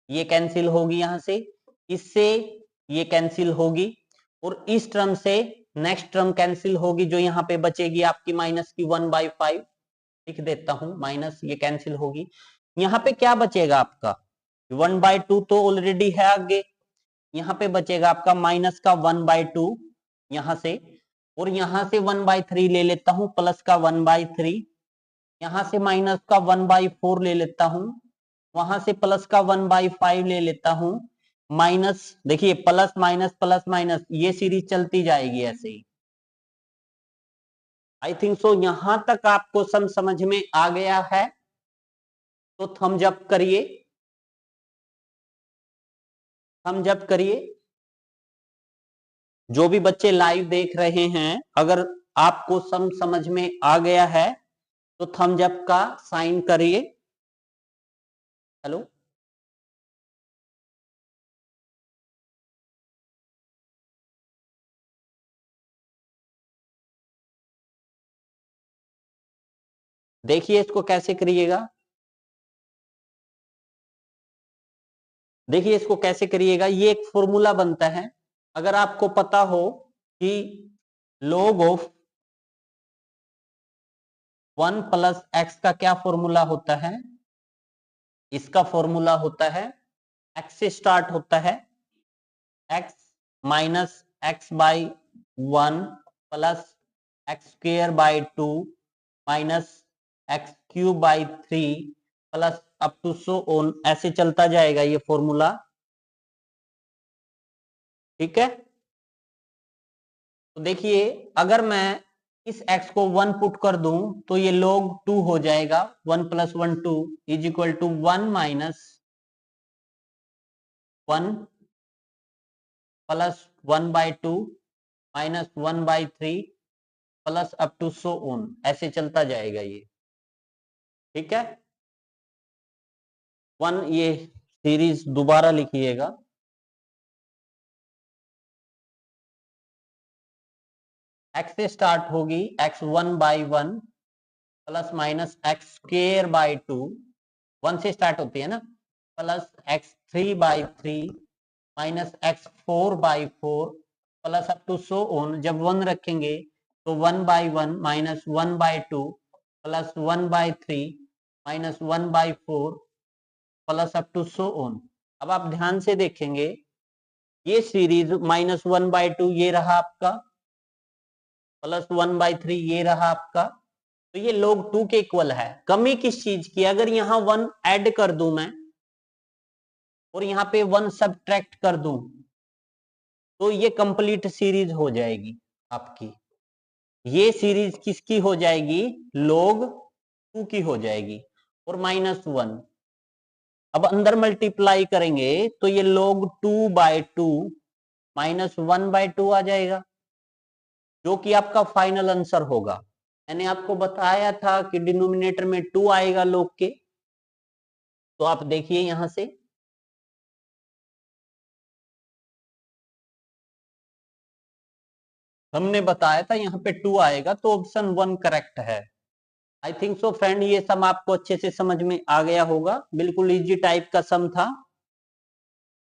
[SPEAKER 1] ये कैंसिल होगी, यहां से इससे ये कैंसिल होगी, और इस टर्म से नेक्स्ट टर्म कैंसिल होगी, जो यहाँ पे बचेगी आपकी माइनस की 1/5, लिख देता हूं, माइनस ये कैंसिल होगी। यहाँ पे क्या बचेगा आपका, 1/2 तो ऑलरेडी है आगे, यहाँ पे बचेगा आपका माइनस का 1/2 यहां से, और यहां से 1/3 ले लेता हूं, प्लस का 1/3, यहां से माइनस का 1/4 ले लेता हूं, वहां से प्लस का 1/5 ले लेता हूं, माइनस, देखिए प्लस माइनस ये सीरीज चलती जाएगी ऐसे ही। आई थिंक सो यहां तक आपको समझ में आ गया है, तो थम्स अप करिए, थम्स अप करिए। जो भी बच्चे लाइव देख रहे हैं, अगर आपको समझ में आ गया है तो थम्स अप का साइन करिए। हेलो, देखिए इसको कैसे करिएगा, देखिए इसको कैसे करिएगा, ये एक फॉर्मूला बनता है। अगर आपको पता हो कि log ऑफ 1 प्लस एक्स का क्या फॉर्मूला होता है, इसका फॉर्मूला होता है, एक्स से स्टार्ट होता है, x minus x by 1 plus x square by 2 minus x cube by 3 plus up to so on, ऐसे चलता जाएगा ये फॉर्मूला। ठीक है, तो देखिए अगर मैं इस x को 1 पुट कर दूं तो ये log 2 हो जाएगा, 1 plus 1 2 is equal to 1 minus 1 plus 1/2 minus 1/3 plus up to so on, ऐसे चलता जाएगा ये। ठीक है, 1 ये सीरीज दोबारा लिखिएगा, x से स्टार्ट होगी, x 1/1 plus minus x square by 2, 1 से स्टार्ट होती है ना, plus x 3/3 minus x 4/4 plus up to so on. जब 1 रखेंगे तो 1/1 minus 1/2 plus 1/3 minus 1/4 plus up to so on. अब आप ध्यान से देखेंगे, ये सीरीज -1/2 ये रहा आपका, +1/3 ये रहा आपका। तो ये log 2 के इक्वल है। कमी किस चीज की? अगर यहां 1 ऐड कर दूं मैं और यहां पे 1 सब्ट्रैक्ट कर दूं तो ये कंप्लीट सीरीज हो जाएगी आपकी। ये सीरीज किसकी हो जाएगी? log 2 की हो जाएगी। और -1 अब अंदर मल्टीप्लाई करेंगे तो ये log 2/2 -1/2 आ जाएगा, जो कि आपका फाइनल आंसर होगा। मैंने आपको बताया था कि डिनोमिनेटर में 2 आएगा log के। तो आप देखिए यहां से हमने बताया था यहां पे 2 आएगा, तो ऑप्शन 1 करेक्ट है। आई थिंक सो फ्रेंड, ये सम आपको अच्छे से समझ में आ गया होगा। बिल्कुल इजी टाइप का सम था।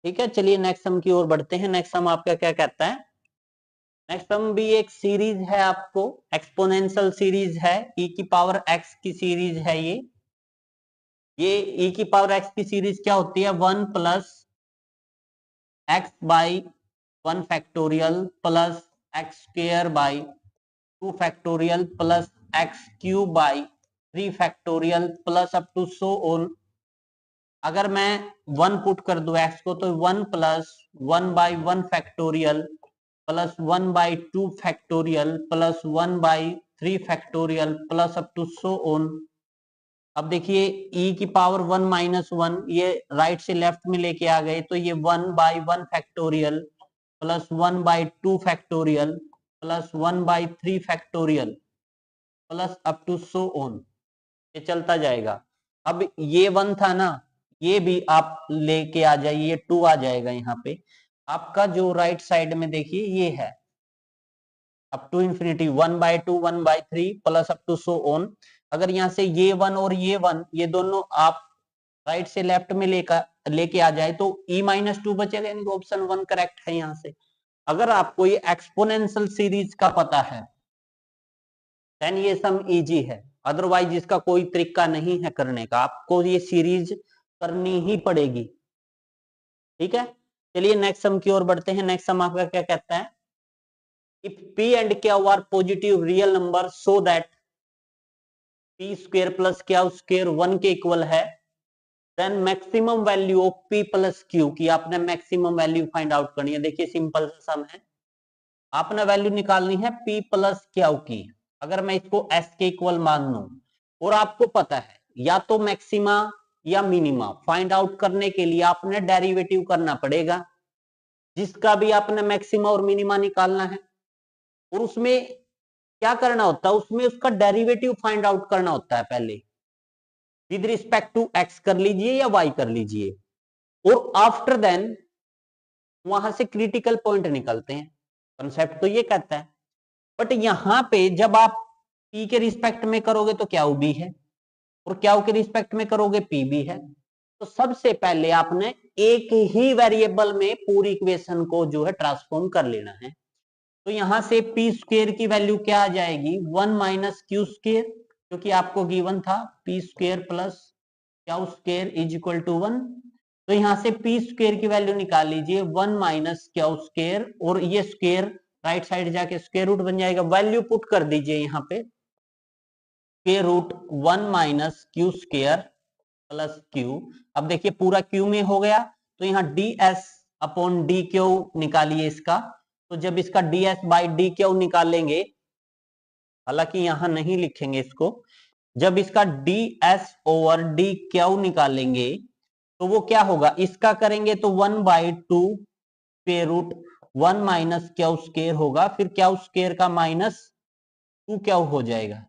[SPEAKER 1] ठीक है, चलिए नेक्स्ट सम की ओर बढ़ते हैं। नेक्स्ट सम आपका क्या कहता है? नेक्स्ट सम भी एक सीरीज है, आपको एक्सपोनेंशियल सीरीज है, e की पावर x की सीरीज है ये e की पावर x की सीरीज क्या होती है? 1 plus x by 1 factorial plus x square by 2 factorial plus x cube by 3 factorial plus up to so on. अगर मैं 1 पुट कर दूं x को तो 1 plus 1/1 factorial plus 1/2 factorial plus 1/3 factorial plus up to so on. अब देखिए e की power 1 -1 ये राइट से लेफ्ट में लेके आ गए, तो ये 1/1 factorial plus 1/2 factorial plus 1/3 factorial plus up to so on, ये चलता जाएगा। अब ये 1 था ना, ये भी आप लेके आ जाइए, ये 2 आ जाएगा यहाँ पे। आपका जो राइट साइड में देखिए ये है up to infinity 1/2 1/3 plus up to so on. अगर यहाँ से ये 1 और ये 1 ये दोनों आप राइट से लेफ्ट में लेके आ जाए तो e-2 बचेगा, यानी ऑप्शन 1 करेक्ट है यहाँ से। अगर आपको ये एक्सपोनेंशियल सीरीज का पता है देन ये सम इजी है, अदरवाइज इसका कोई तरीका नहीं है करने का, आपको ये सीरीज करनी ही पड़ेगी। ठीक है, चलिए नेक्स्ट सम की ओर बढ़ते हैं। नेक्स्ट सम आपका क्या कहता है? If p and q are positive real number so that p square plus q square 1 के इक्वल है, then maximum value of p plus q की आपने मैक्सिमम वैल्यू फाइंड आउट करनी है। देखिए सिंपल सा सम है, आपने वैल्यू निकालनी है p प्लस q की। अगर मैं इसको s के इक्वल मान लूं और आपको पता है या तो मैक्सिमा या मिनिमा फाइंड आउट करने के लिए आपने डेरिवेटिव करना पड़ेगा, जिसका भी आपने मैक्सिमा और मिनिमा निकालना है। और उसमें क्या करना होता है? उसमें उसका डेरिवेटिव फाइंड आउट करना होता है पहले, विद रिस्पेक्ट टू x कर लीजिए या y कर लीजिए, और आफ्टर देन वहां से क्रिटिकल पॉइंट निकलते हैं। कंसेप्ट तो ये कहता है, बट यहां पे जब आप p के रिस्पेक्ट में करोगे तो क्या b है, और क्या के रिस्पेक्ट में करोगे p भी है। तो सबसे पहले आपने एक ही वेरिएबल में पूरी इक्वेशन को जो है ट्रांसफॉर्म कर लेना है। तो यहां से p स्क्वायर की वैल्यू क्या आ जाएगी? 1 माइनस क्यू स्क्वायर, क्योंकि आपको गिवन था p square plus q square is equal to 1। तो यहां से p स्क्वायर की वैल्यू निकाल लीजिए 1 माइनस क्यू स्क्वायर, और ये स्क्वायर राइट साइड जाके स्क्वायर रूट बन जाएगा। वैल्यू पुट कर दीजिए यहाँ पे square root 1 minus q square plus q. अब देखिए पूरा क्यू में हो गया, तो यहाँ ds अपॉन डी क्यू निकालिए इसका। तो जब इसका ds बाई डी क्यू निकालेंगे, हालांकि यहां नहीं लिखेंगे इसको, जब इसका ds ओवर डी क्यू निकालेंगे तो वो क्या होगा? इसका करेंगे तो 1/2 square root 1 minus q square होगा, फिर क्यू स्क्वायर का माइनस 2 क्यू हो जाएगा।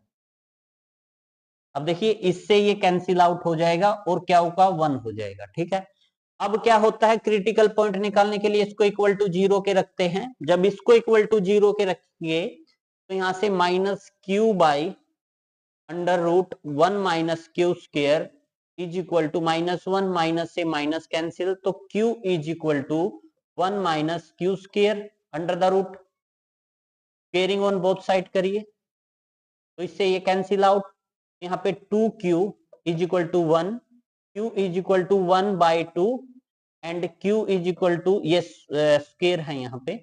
[SPEAKER 1] अब देखिए इससे ये कैंसिल आउट हो जाएगा और क्यू का 1 हो जाएगा। ठीक है, अब क्या होता है? क्रिटिकल पॉइंट निकालने के लिए इसको इक्वल टू 0 के रखते हैं। जब इसको इक्वल टू 0 के रखेंगे तो यहां से minus q by under root 1 minus q square is equal to -1, minus से माइनस कैंसिल, तो q is equal to 1 minus q square under the root, squaring on both side करिए तो इससे ये कैंसिल आउट। यहाँ पे 2q is equal to 1, q is equal to 1/2 and q is equal to ये square है यहाँ पे,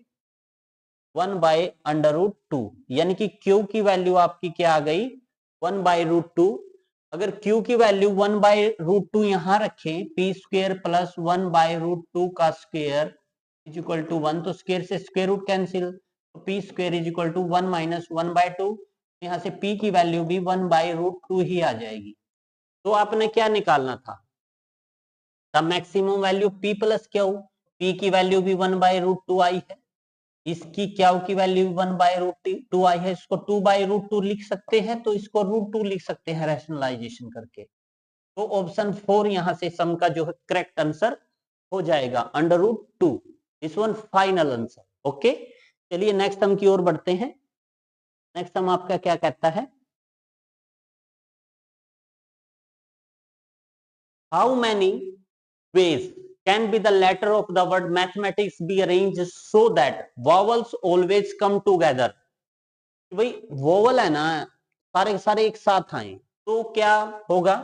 [SPEAKER 1] 1/√2, यानी कि Q की वैल्यू आपकी क्या आ गई 1/√2। अगर Q की वैल्यू 1/√2 यहां रखें, p² प्लस 1/√2 का स्क्वायर इज इक्वल टू 1, तो स्क्वायर से स्क्वायर रूट कैंसिल, तो p² is equal to 1 minus 1/2। यहां से p की वैल्यू भी 1/√2 ही आ जाएगी। तो आपने क्या निकालना था, the maximum value p plus Q. p की वैल्यू भी 1/√2 आई है, इसकी क्या की वैल्यू 1/√2 आई है, इसको 2/√2 लिख सकते हैं, तो इसको √2 लिख सकते हैं रैशनलाइजेशन करके। तो ऑप्शन 4 यहां से सम का जो है करेक्ट आंसर हो जाएगा √2। This one final answer. Okay, चलिए नेक्स्ट सम की ओर बढ़ते हैं। नेक्स्ट सम आपका क्या कहता है, how many ways can be the letter of the word mathematics be arranged so that vowels always come together। भाई वोवल है ना, सारे सारे एक साथ आए तो क्या होगा,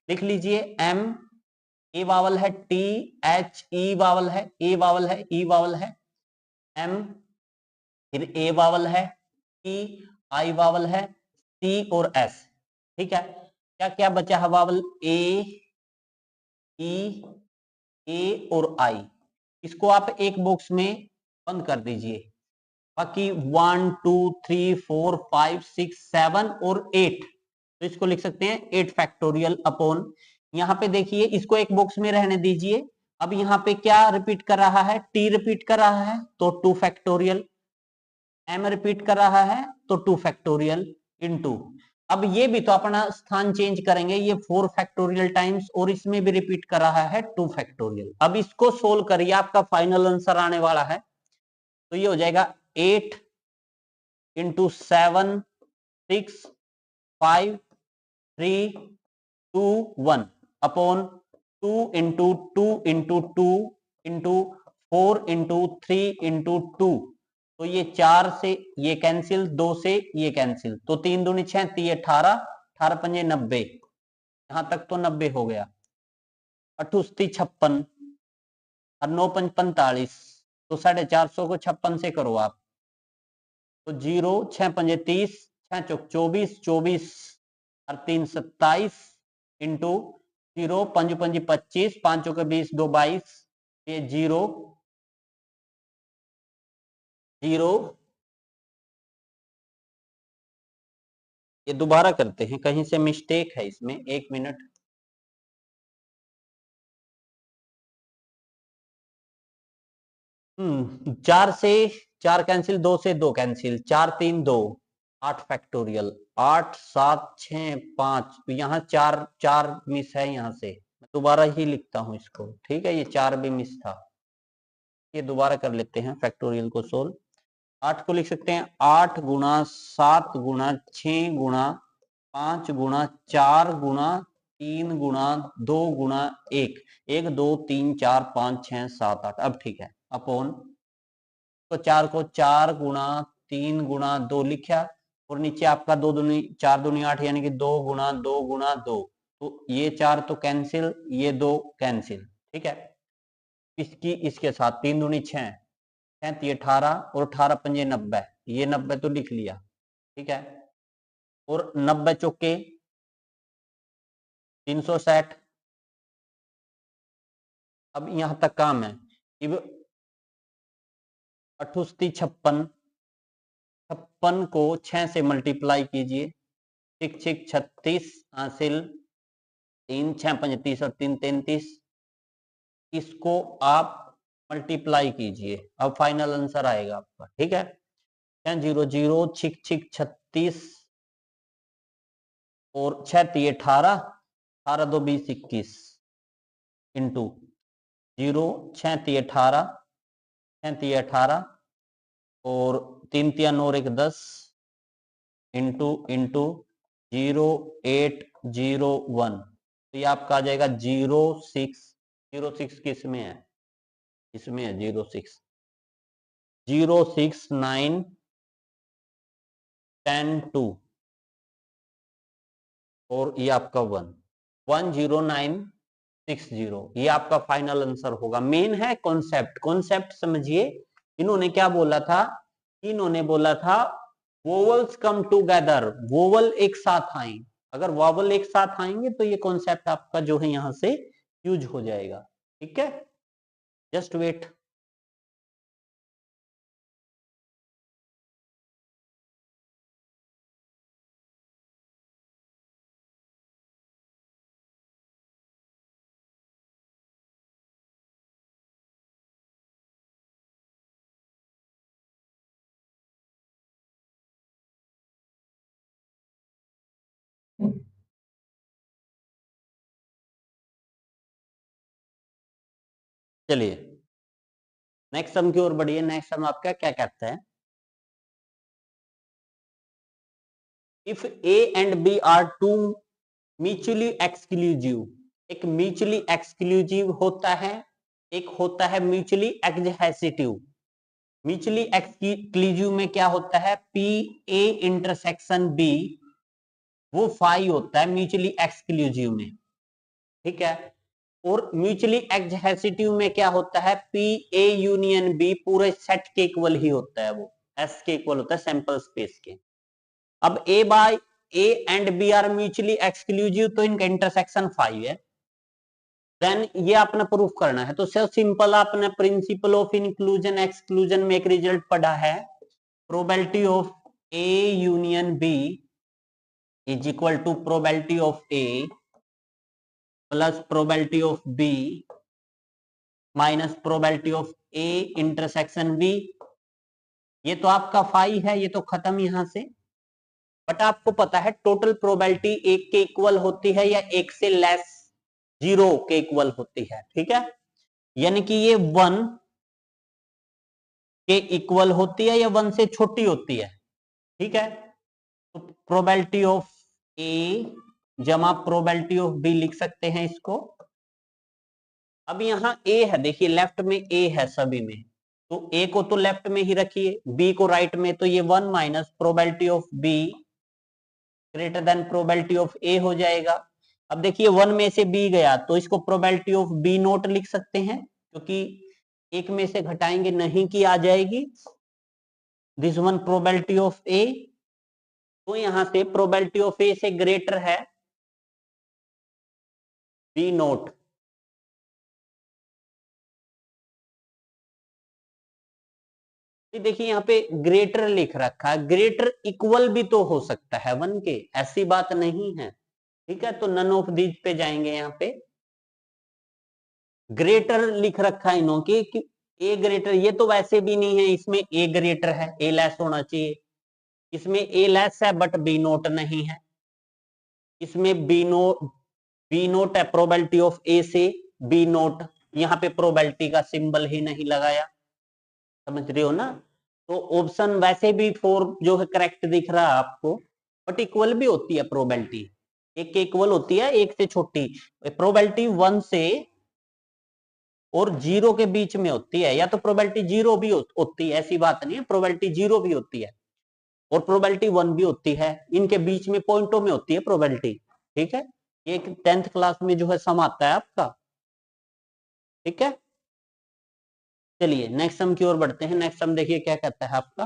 [SPEAKER 1] लिख लीजिए एम, ए वावल है, टी एच ई वावल है, ए वावल है, ई वावल है, एम, फिर ए वावल है, टी आई वावल है, सी और एस। ठीक है, क्या क्या बचा है, वावल ए, ई, ए और आई। इसको आप एक बॉक्स में बंद कर दीजिए। बाकी 1 2 3 4 5 6 7 और 8, तो इसको लिख सकते हैं 8 फैक्टोरियल अपॉन, यहां पे देखिए इसको एक बॉक्स में रहने दीजिए। अब यहाँ पे क्या रिपीट कर रहा है, टी रिपीट कर रहा है तो 2 फैक्टोरियल, एम रिपीट कर रहा है तो 2 फैक्टोरियल इनटू, अब ये भी तो अपना स्थान चेंज करेंगे, ये 4 फैक्टोरियल टाइम्स और इसमें भी रिपीट कर रहा है 2 फैक्टोरियल। अब इसको सोल्व करिए, आपका फाइनल आंसर आने वाला है, तो ये हो जाएगा 8 into 7 6 5 3 2 1 upon 2 into 2 into 2 into 4 into 3 into 2, तो ये 4 से ये कैंसिल, 2 से ये कैंसिल, तो 3 दूनी 6, 3 18, 18 पंजे 90, यहां तक तो 90 हो गया, 8 56 और 9 5 45, तो 450 को 56 से करो आप, तो 0 6 पंजे 30, 6 चौक 24, 24 और 3 27 इंटू 0 5 5 25, 5 के 20, 2 22, ये 0 0, ये दोबारा करते हैं, कहीं से मिस्टेक है इसमें, 1 मिनट। चार से 4 कैंसिल, 2 से 2 कैंसिल, 4 3 2, 8 फैक्टोरियल, 8 7 6 5, तो यहाँ 4 4 मिस है, यहाँ से मैं दोबारा ही लिखता हूं इसको। ठीक है, ये 4 भी मिस था, ये दोबारा कर लेते हैं फैक्टोरियल को सोल्व। 8 को लिख सकते हैं 8 गुणा 7 गुणा 6 गुणा 5 गुणा 4 गुणा 3 गुणा 2 गुणा 1, 1 2 3 4 5 6 7 8, अब ठीक है, अपॉन, तो 4 को 4 गुणा 3 गुणा 2 लिखा, और नीचे आपका 2 दूनी 4 दूनी 8, यानी कि 2 गुणा 2 गुणा 2, तो ये 4 तो कैंसिल, ये 2 कैंसिल। ठीक है, इसकी इसके साथ 3 दूनी 6, 37 18 और 18 पंजे 90, ये 90 तो लिख लिया। ठीक है, और 90 चौके 360। अब यहां तक काम है, अब 88 56, 56 को 6 से मल्टीप्लाई कीजिए, 6 6 36 हासिल, 3 6 35 और 3 33, इसको आप मल्टीप्लाई कीजिए, अब फाइनल आंसर आएगा आपका। ठीक है, 0 0 6 6 36 और 6 3 18, 18 2 20 21 इंटू 0 6 3 18, 6 3 18 और 3 3 और 1 10 इंटू इंटू 0 8 0 1, तो ये आपका आ जाएगा 0 6, 0 6 किस में है, इसमें है 0 6, 0 6 9 10 2, और ये आपका 1 1 0 9 6 0, ये आपका फाइनल आंसर होगा। मेन है कॉन्सेप्ट, कॉन्सेप्ट समझिए, इन्होंने क्या बोला था इन्होंने बोला था वोवल्स कम टूगेदर, वोवल एक साथ आए। अगर वोवल एक साथ आएंगे तो ये कॉन्सेप्ट आपका जो है यहां से यूज हो जाएगा। ठीक है, जस्ट वेट। चलिए नेक्स्ट सम की ओर बढ़िए। नेक्स्ट सम आपका क्या कहता है, if a and B are two mutually exclusive, एक म्यूचुअली एक्सक्लूसिव होता है, एक होता है म्यूचुअली एडजेसिटिव। म्यूचुअली एक्सक्लूसिव में क्या होता है, पी ए इंटरसेक्शन बी वो फाई होता है म्यूचुअली एक्सक्लूसिव में। ठीक है, और म्यूचुअली एडजेसिटिव में क्या होता है, पी ए यूनियन बी पूरे सेट के इक्वल ही होता है, वो एस के इक्वल होता है सैंपल स्पेस के। अब A by A and B are mutually exclusive, तो इनका इंटरसेक्शन 5 है। देन ये आपने प्रूफ करना है, तो सिंपल आपने प्रिंसिपल ऑफ इंक्लूजन एक्सक्लूजन में एक रिजल्ट पढ़ा है, probability of a union b is equal to probability of a plus probability of b minus probability of a intersection b. ये तो आपका 5 है, ये तो खत्म यहां से। बट आपको पता है टोटल प्रोबेबिलिटी एक के इक्वल होती है या एक से लेस 0 के इक्वल होती है। ठीक है, यानी कि ये 1 के इक्वल होती है या 1 से छोटी होती है। ठीक है, तो प्रोबेबिलिटी ऑफ ए जमा प्रोबेबिलिटी ऑफ बी लिख सकते हैं इसको। अब यहां ए है, देखिए लेफ्ट में ए है सभी में, तो ए को तो लेफ्ट में ही रखिए, बी को राइट में, तो ये 1 minus probability of B greater than probability of A हो जाएगा। अब देखिए 1 में से बी गया तो इसको प्रोबेबिलिटी ऑफ बी नोट लिख सकते हैं, क्योंकि एक में से घटाएंगे नहीं की आ जाएगी, दिस वन प्रोबेबिलिटी ऑफ ए। तो यहां से प्रोबेबिलिटी ऑफ ए से ग्रेटर है बी नोट। देखिए यहाँ पे ग्रेटर लिख रखा है, ग्रेटर इक्वल भी तो हो सकता है 1 के, ऐसी बात नहीं है। ठीक है, तो नन ऑफ दीज पे जाएंगे, यहाँ पे ग्रेटर लिख रखा है इन्हों की कि ए ग्रेटर, ये तो वैसे भी नहीं है, इसमें ए ग्रेटर है, ए लेस होना चाहिए, इसमें ए लेस है बट बी नोट नहीं है, इसमें बी नोट है प्रोबेबिलिटी ऑफ ए से बी नोट, यहाँ पे प्रोबेबिलिटी का सिंबल ही नहीं लगाया, समझ रहे हो ना। तो ऑप्शन वैसे भी 4 जो है करेक्ट दिख रहा है आपको, बट इक्वल भी होती है प्रोबेबिलिटी, एक के इक्वल होती है, एक से छोटी। प्रोबेबिलिटी 1 से और 0 के बीच में होती है, या तो प्रोबेबिलिटी 0 भी होती है, ऐसी बात नहीं है, प्रोबेबिलिटी 0 भी होती है और प्रोबेबिलिटी 1 भी होती है, इनके बीच में पॉइंटों में होती है प्रोबेबिलिटी। ठीक है, ये 10th क्लास में जो है सम आता है आपका। ठीक है, चलिए नेक्स्ट सम की ओर बढ़ते हैं। नेक्स्ट सम देखिए क्या कहता है आपका।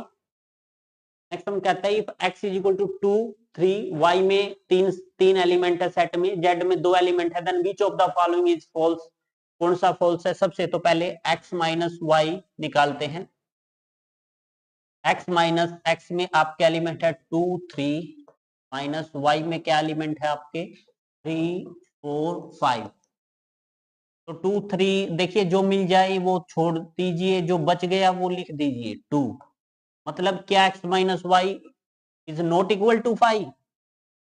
[SPEAKER 1] नेक्स्ट सम कहता है if x is equal to 2 3 y में तीन एलिमेंट है सेट में, z में 2 एलिमेंट है, then which of the following is false. कौन सा फॉल्स है, सबसे तो पहले x माइनस वाई निकालते हैं। x माइनस एक्स में आपके एलिमेंट है 2 3 माइनस y में क्या एलिमेंट है आपके 3 4 5। तो 2 3 देखिए जो मिल जाए वो छोड़ दीजिए, जो बच गया वो लिख दीजिए 2। मतलब क्या x minus y is not equal to 5,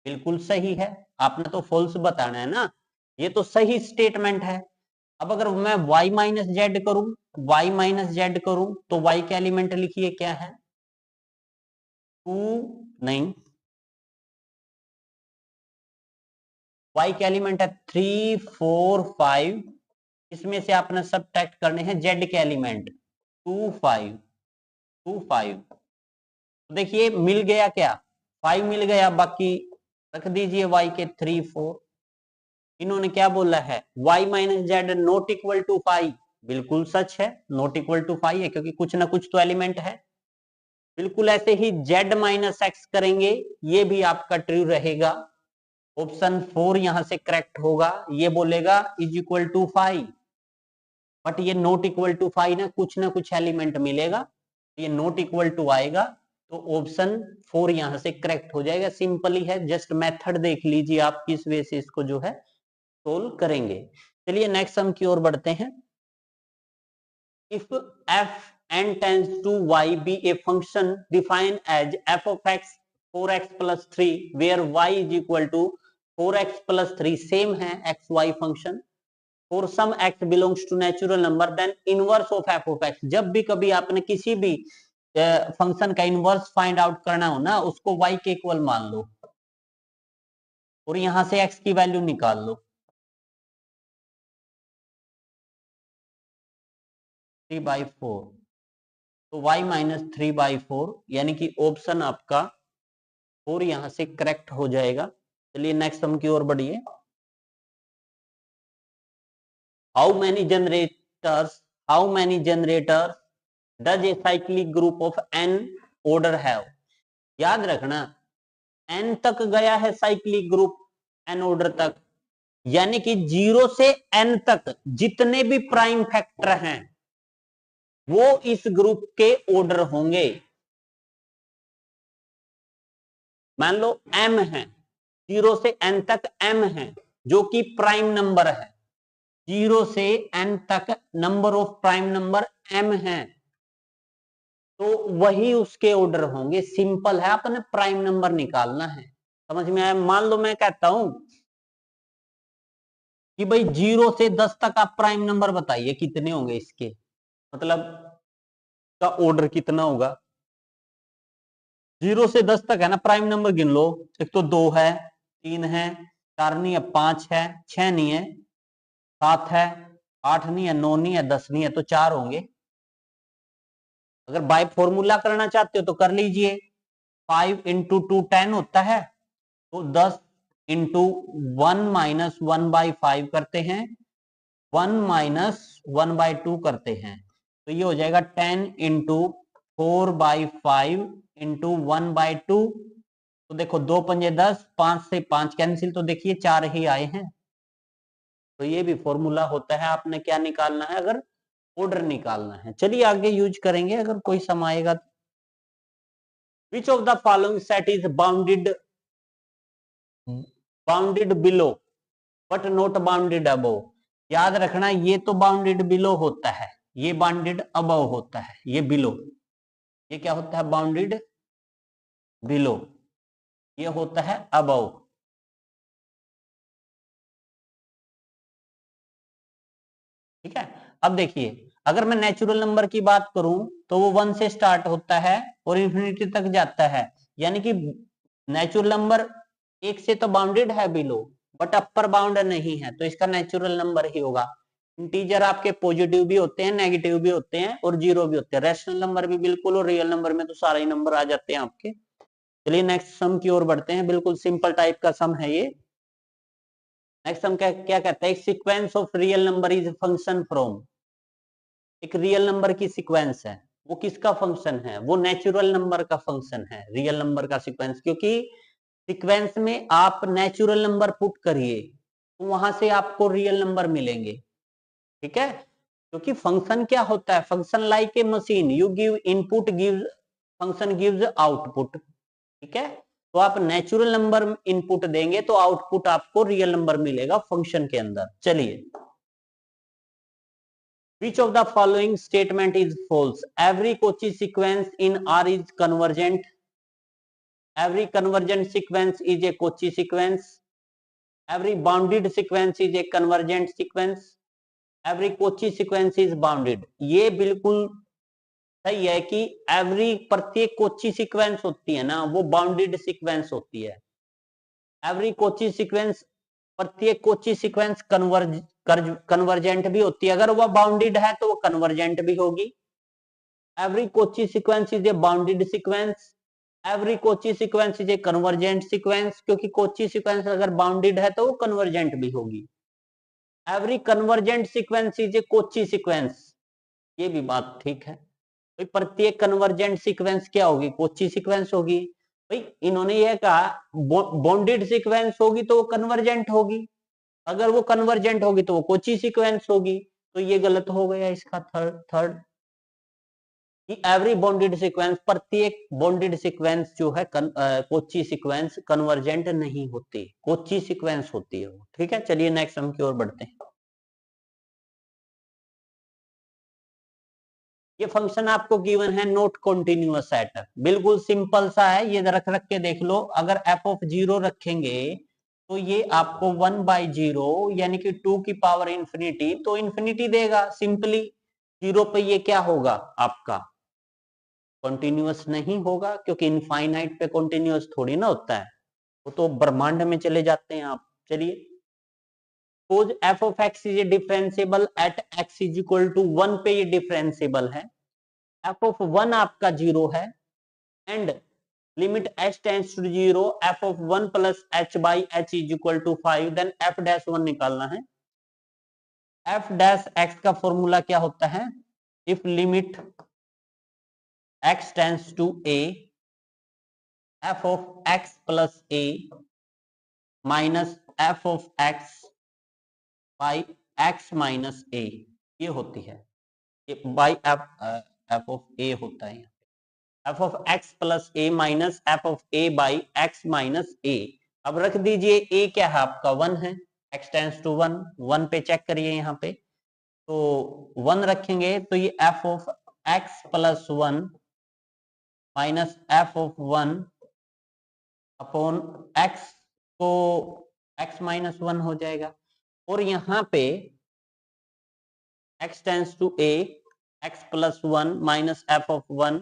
[SPEAKER 1] बिल्कुल सही है, आपने तो फॉल्स बताना है ना, ये तो सही स्टेटमेंट है। अब अगर मैं y माइनस जेड करूं, y माइनस जेड करूं तो y का एलिमेंट लिखिए क्या है 2 नहीं, y के एलिमेंट है 3 4 5, इसमें से आपने सबट्रैक्ट करने हैं z के एलिमेंट 2 5 2 5। तो देखिए मिल गया क्या 5 मिल गया, बाकी रख दीजिए y के 3 4। इन्होंने क्या बोला है y minus z not equal to 5, बिल्कुल सच है, नॉट इक्वल टू 5 है, क्योंकि कुछ ना कुछ तो एलिमेंट है। बिल्कुल ऐसे ही z माइनस एक्स करेंगे, ये भी आपका ट्रू रहेगा। ऑप्शन 4 यहां से करेक्ट होगा। ये बोलेगा इज इक्वल टू 5, बट ये नॉट इक्वल टू 5 ना कुछ एलिमेंट मिलेगा, ये नॉट इक्वल टू आएगा, तो ऑप्शन 4 यहां से करेक्ट हो जाएगा। सिंपल ही है, जस्ट मेथड देख लीजिए आप किस वे से इसको जो है सोल्व करेंगे। चलिए नेक्स्ट सम की ओर बढ़ते हैं। If f n tends to y be a function defined as f of x 4x plus 3 where y is equal to 4x plus 3 same है xy function, for some x belongs to natural number then inverse of f of x, जब भी कभी आपने किसी भी function का inverse find out करना हो ना, उसको y के इक्वल मान लो और यहां से x की वैल्यू निकाल लो। 3/4, तो y माइनस 3/4 यानी कि ऑप्शन आपका 4 यहां से करेक्ट हो जाएगा। चलिए नेक्स्ट सम की ओर बढ़िए। How many generators does a cyclic group of n order have. याद रखना n तक गया है साइक्लिक ग्रुप, n ऑर्डर तक, यानी कि 0 से n तक जितने भी प्राइम फैक्टर हैं वो इस ग्रुप के ऑर्डर होंगे। मान लो m है, 0 से n तक m है जो कि प्राइम नंबर है, 0 से n तक number of prime number m है, तो वही उसके ऑर्डर होंगे। सिंपल है, आपने प्राइम नंबर निकालना है। समझ में आया? मान लो मैं कहता हूं कि भाई 0 से 10 तक आप प्राइम नंबर बताइए कितने होंगे इसके, मतलब का ऑर्डर कितना होगा। 0 से 10 तक है ना, प्राइम नंबर गिन लो। एक तो 2 है, 3 है, 4 नहीं है, 5 है, 6 नहीं है, 7 है, 8 नहीं है, 9 नहीं है, 10 नहीं है, तो 4 होंगे। अगर बाय फॉर्मूला करना चाहते हो तो कर लीजिए, 5 इंटू 2 10 होता है, तो 10 इंटू 1 माइनस 1/5 करते हैं, 1 माइनस 1/2 करते हैं, तो ये हो जाएगा 10 इंटू 4/5 इंटू 1/2। तो देखो 2 पंजे 10, 5 से 5 कैंसिल, तो देखिए 4 ही आए हैं। तो ये भी फॉर्मूला होता है, आपने क्या निकालना है, अगर ऑर्डर निकालना है। चलिए आगे यूज करेंगे अगर कोई सम आएगा। विच of the following set is bounded below but not bounded above. याद रखना ये तो बाउंडेड बिलो होता है, ये बाउंडेड अबव होता है, ये बिलो, ये क्या होता है, बाउंडेड बिलो, ये होता है अबव। ठीक है, अब देखिए अगर मैं नेचुरल नंबर की बात करूं तो वो 1 से स्टार्ट होता है और इंफिनिटी तक जाता है, यानी कि नेचुरल नंबर 1 से तो बाउंडेड है बिलो, बट अपर बाउंड नहीं है, तो इसका नेचुरल नंबर ही होगा। इंटीजर आपके पॉजिटिव भी होते हैं, नेगेटिव भी होते हैं और जीरो भी होते हैं, रैशनल नंबर भी बिल्कुल, और रियल नंबर में तो सारे ही नंबर आ जाते हैं आपके। चलिए नेक्स्ट सम की ओर बढ़ते हैं, बिल्कुल सिंपल टाइप का सम है ये। नेक्स्ट सम क्या कहता है, sequence of real number is function from. एक रियल नंबर की सीक्वेंस है, वो किसका फंक्शन है, वो नेचुरल नंबर का फंक्शन है, रियल नंबर का सीक्वेंस। क्योंकि सीक्वेंस में आप नेचुरल नंबर पुट करिए तो वहां से आपको रियल नंबर मिलेंगे। ठीक है, क्योंकि फंक्शन क्या होता है, function like a machine, you give input gives, function gives output. ठीक है, तो आप नेचुरल नंबर इनपुट देंगे तो आउटपुट आपको रियल नंबर मिलेगा फंक्शन के अंदर। चलिए, which of the following statement is false, every Cauchy sequence in R is convergent, every convergent sequence is a Cauchy sequence, every bounded sequence is a convergent sequence, every Cauchy sequence is bounded। ये बिल्कुल सही है कि every, प्रत्येक Kochi sequence होती है ना वो बाउंडेड सीक्वेंस होती है। एवरी कोची सीक्वेंस, प्रत्येक कोची सीक्वेंस कन्वर्जेंट भी होती है, अगर वह बाउंडेड है तो वो कन्वर्जेंट भी होगी। Every Kochi sequence is a bounded sequence, every Kochi sequence is a convergent sequence, क्योंकि कोची सीक्वेंस अगर बाउंडेड है तो वो कन्वर्जेंट भी होगी। Every convergent sequence is a Kochi sequence, ये भी बात ठीक है। भाई प्रत्येक कन्वर्जेंट सीक्वेंस क्या होगी, कोची सीक्वेंस होगी। भाई इन्होंने यह कहा बॉन्डेड सीक्वेंस होगी तो वो कन्वर्जेंट होगी, अगर वो कन्वर्जेंट होगी तो वो कोची सीक्वेंस होगी। तो ये गलत हो गया इसका थर्ड कि एवरी बॉन्डेड सीक्वेंस, प्रत्येक बॉन्डेड सीक्वेंस जो है कोची सीक्वेंस कन्वर्जेंट नहीं होती, कोची सीक्वेंस होती है वो। ठीक है, चलिए नेक्स्ट हम की ओर बढ़ते हैं। ये फंक्शन आपको गिवन है नोट कॉन्टिन्यूअस एट, बिल्कुल सिंपल सा है, ये रख रख के देख लो। अगर एफ ऑफ जीरो रखेंगे तो ये आपको 1/0 यानी कि 2 की पावर इंफिनिटी, तो इंफिनिटी देगा सिंपली। जीरो पे ये क्या होगा आपका, कॉन्टिन्यूअस नहीं होगा, क्योंकि इनफाइनाइट पे कॉन्टिन्यूअस थोड़ी ना होता है, वो तो ब्रह्मांड में चले जाते हैं आप। चलिए, suppose f of x is differentiable at x is equal to 1 पे ये डिफरेंशिएबल है, एफ ऑफ 1 आपका 0 है, and limit h tends to 0 f of 1 plus h by h is equal to 5, then f dash 1 निकालना है। f dash x का formula क्या होता है, if limit x tends to a f of x plus a minus f of x by x minus a, ये होती है, ये बाई f of a होता है, F of x plus A minus F of A by X minus A. अब रख दीजिए ए क्या है आपका 1 है, एक्स टेंड्स टू 1, 1 पे चेक करिए यहाँ पे, तो 1 रखेंगे तो ये f of x plus 1 minus F of 1 upon x, तो एक्स माइनस 1 हो जाएगा। और यहाँ पे x tends to a, x plus 1 minus F of 1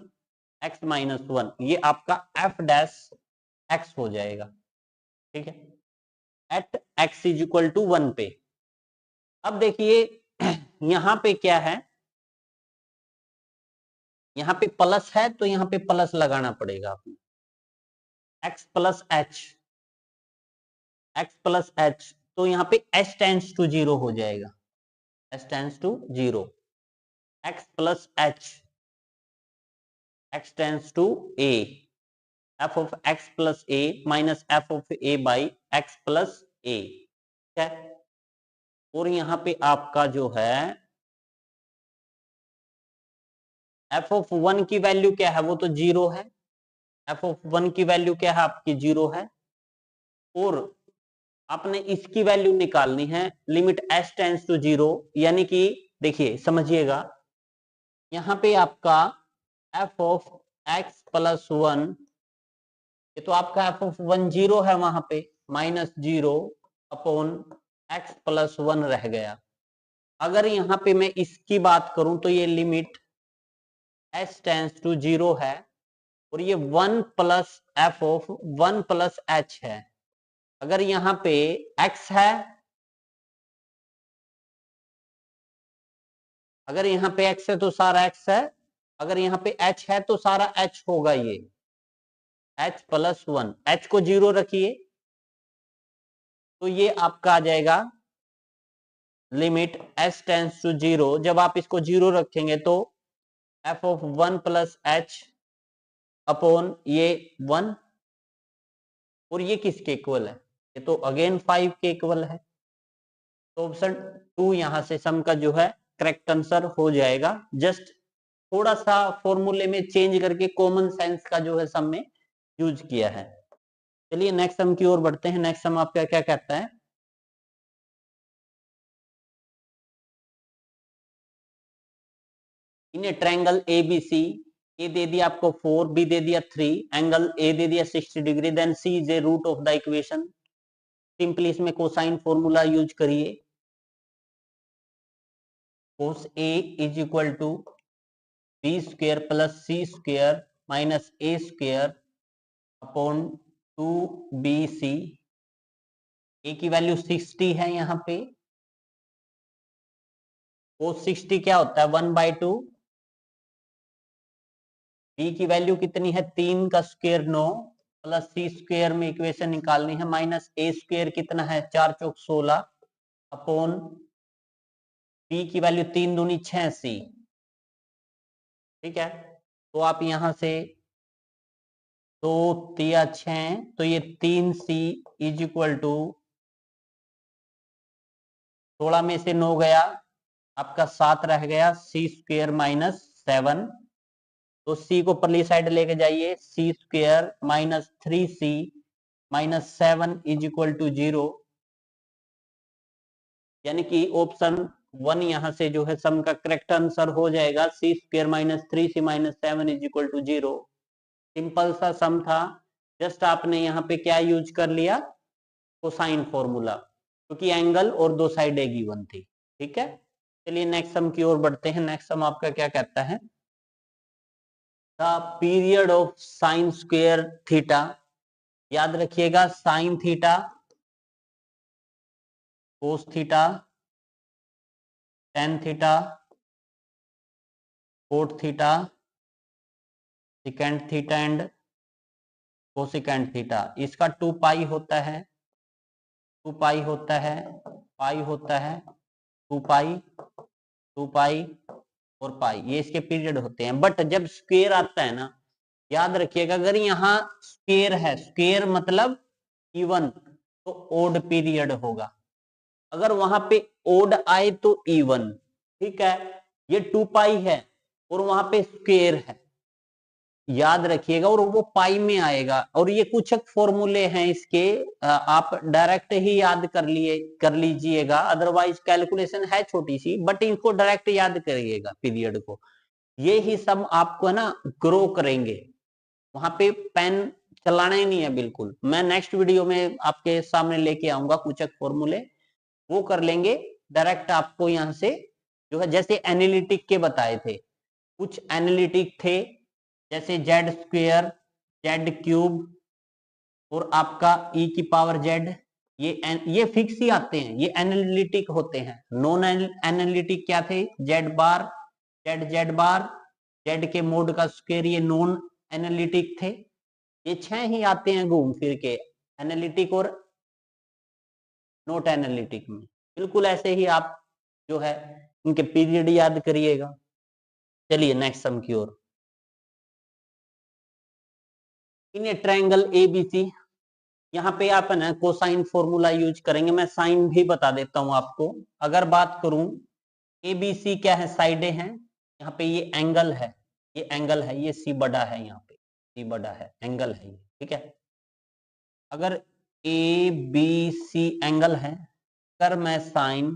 [SPEAKER 1] x minus 1, ये आपका एफ डैश एक्स हो जाएगा। ठीक है, at x is equal to 1 पे। अब देखिए यहां पे क्या है, यहां पे प्लस है तो यहां पे प्लस लगाना पड़ेगा आपको, X plus H, X plus H, तो यहां पे एच टेंड्स टू 0 हो जाएगा, H tends to 0, X plus H, X tends to A, F of x plus A minus F of A by X plus A. ठीक है, और यहां पे आपका जो है एफ ऑफ 1 की वैल्यू क्या है, वो तो 0 है, एफ ऑफ 1 की वैल्यू क्या है आपकी 0 है, और आपने इसकी वैल्यू निकालनी है लिमिट एच टेंड्स टू 0, यानी कि देखिए समझिएगा, यहां पे आपका एफ ऑफ एक्स प्लस 1, ये तो आपका एफ ऑफ 1 0 है वहां पे, माइनस 0 अपॉन एक्स प्लस 1 रह गया। अगर यहां पे मैं इसकी बात करूं तो ये लिमिट एच टेंड्स टू 0 है, और ये 1 plus F of 1 plus H है। अगर यहां पे x है, अगर यहाँ पे x है तो सारा x है, अगर यहाँ पे h है तो सारा h होगा, ये h प्लस 1, h को 0 रखिए तो ये आपका आ जाएगा लिमिट h टेंड्स टू 0, जब आप इसको 0 रखेंगे तो f of 1 plus H upon ये 1, और ये किसके इक्वल है, ये तो अगेन 5 के इक्वल है, तो ऑप्शन 2 यहां से सम का जो है करेक्ट आंसर हो जाएगा। जस्ट थोड़ा सा फॉर्मूले में चेंज करके कॉमन सेंस का जो है सम में यूज किया है। चलिए नेक्स्ट सम की ओर बढ़ते हैं। नेक्स्ट सम आपका क्या कहता है, इन ए ट्रायंगल एबीसी, ए दे दिया आपको 4, बी दे दिया 3, एंगल ए दे दिया 60 degree, then c is a root of the equation. Simply इसमें कोसाइन फॉर्मूला यूज करिए, cos A is equal to b square plus c square minus a square upon 2BC। A की value 60 है यहाँ पे, cos 60 क्या होता है 1/2, B की वैल्यू कितनी है 3 का स्क्वायर 9, प्लस सी स्क्वायर में इक्वेशन निकालनी है, माइनस ए स्क्वायर कितना है 4 चौक 16 अपॉन बी की वैल्यू 3 दूनी 6C। ठीक है, तो आप यहां से 2 तिया 6, तो ये 3c इज इक्वल टू 16 में से 9 गया, आपका 7 रह गया, सी स्क्वेयर माइनस 7। तो c को परली साइड लेके जाइए, C square minus 3c minus 7 is equal to 0, यानी कि ऑप्शन 1 यहां से जो है सम का करेक्ट आंसर हो जाएगा, C square minus 3c minus 7 is equal to 0। Simple सा सम था, जस्ट आपने यहाँ पे क्या यूज कर लिया, कोसाइन फॉर्मूला, क्योंकि एंगल और दो साइड एक गिवन थी। ठीक है, चलिए नेक्स्ट सम की ओर बढ़ते हैं। नेक्स्ट सम आपका क्या कहता है, the period of sine square theta, याद रखिएगा sine theta, cos theta, tan theta, cot theta, secant theta and cosecant theta, इसका 2 पाई होता है, 2 पाई होता है, पाई होता है, 2 पाई, 2 पाई और पाई, ये इसके पीरियड होते हैं। बट जब स्क्वेयर आता है ना, याद रखिएगा अगर यहाँ स्क्वेयर है, स्क्वेयर मतलब इवन, तो ओड पीरियड होगा, अगर वहां पे ओड आए तो इवन। ठीक है, ये 2 पाई है और वहां पे स्क्वेयर है, याद रखिएगा, और वो पाई में आएगा। और ये कुछ एक फॉर्मूले हैं इसके, आप डायरेक्ट ही याद कर लीजिएगा, अदरवाइज कैलकुलेशन है छोटी सी, बट इनको डायरेक्ट याद करिएगा पीरियड को, ये ही सब आपको ना ग्रो करेंगे। वहां पे पेन चलाना ही नहीं है बिल्कुल, मैं नेक्स्ट वीडियो में आपके सामने लेके आऊंगा कुछ एक फॉर्मूले, वो कर लेंगे डायरेक्ट आपको यहाँ से, जो है जैसे एनालिटिक के बताए थे, कुछ एनालिटिक थे जैसे जेड स्क्वेयर, जेड क्यूब और आपका ई की पावर जेड, ये फिक्स ही आते हैं, ये एनालिटिक होते हैं। नॉन एनालिटिक क्या थे, जेड बार, जेड जेड बार, जेड के मोड का स्क्वेयर, ये नॉन एनालिटिक थे। ये 6 ही आते हैं घूम फिर के, एनालिटिक और नॉट एनालिटिक में। बिल्कुल ऐसे ही आप जो है इनके पीरियड याद करिएगा। चलिए नेक्स्ट सम की ओर, इन ए ट्रायंगल एबीसी, यहाँ पे आप है ना कोसाइन फॉर्मूला यूज करेंगे, मैं साइन भी बता देता हूं आपको। अगर बात करूं एबीसी क्या है, साइडें हैं, यहाँ पे ये एंगल है, ये एंगल है, ये सी बड़ा है, यहाँ पे सी बड़ा है, एंगल है ये। ठीक है, अगर ए बी सी एंगल है, अगर मैं साइन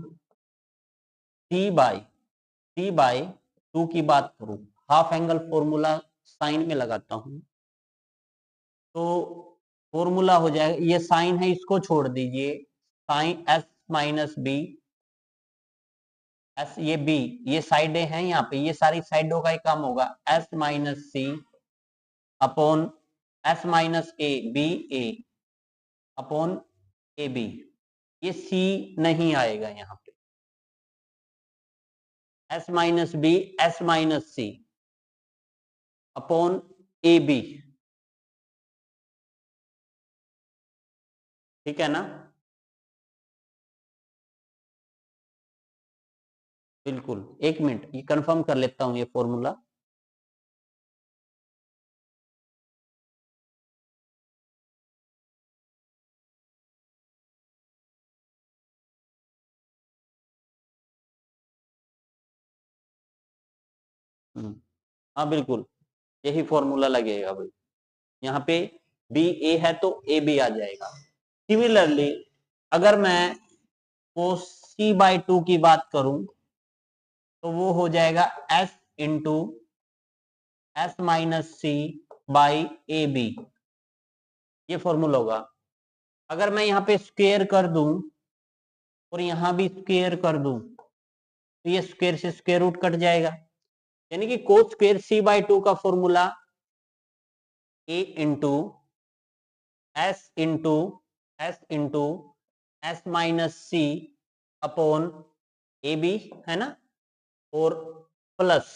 [SPEAKER 1] सी बाई 2 की बात करूं, हाफ एंगल फॉर्मूला साइन में लगाता हूं, तो फॉर्मूला हो जाएगा, ये साइन है इसको छोड़ दीजिए, sine s minus b, s ये बी, ये साइडें हैं यहाँ पे, ये सारी साइडों का ही काम होगा, s minus c upon s minus a b a upon a B, ये सी नहीं आएगा यहाँ पे, s minus b s minus c upon a b. ठीक है ना, बिल्कुल, एक मिनट ये कंफर्म कर लेता हूं ये फॉर्मूला। हाँ बिल्कुल, यही फॉर्मूला लगेगा भाई, यहाँ पे बी ए है तो ए बी आ जाएगा। सिमिलरली अगर मैं कोस C/2 की बात करूं, तो वो हो जाएगा s into s minus C by A B, ये फॉर्मूला होगा। अगर मैं यहाँ पे स्क्वेयर कर दूं और यहाँ भी स्क्वेयर कर दूं, तो ये स्क्वेयर से स्क्वेयर रूट कट जाएगा, यानी कि कोस स्क्वेयर C/2 का formula a into into into s minus c upon a b है ना, और plus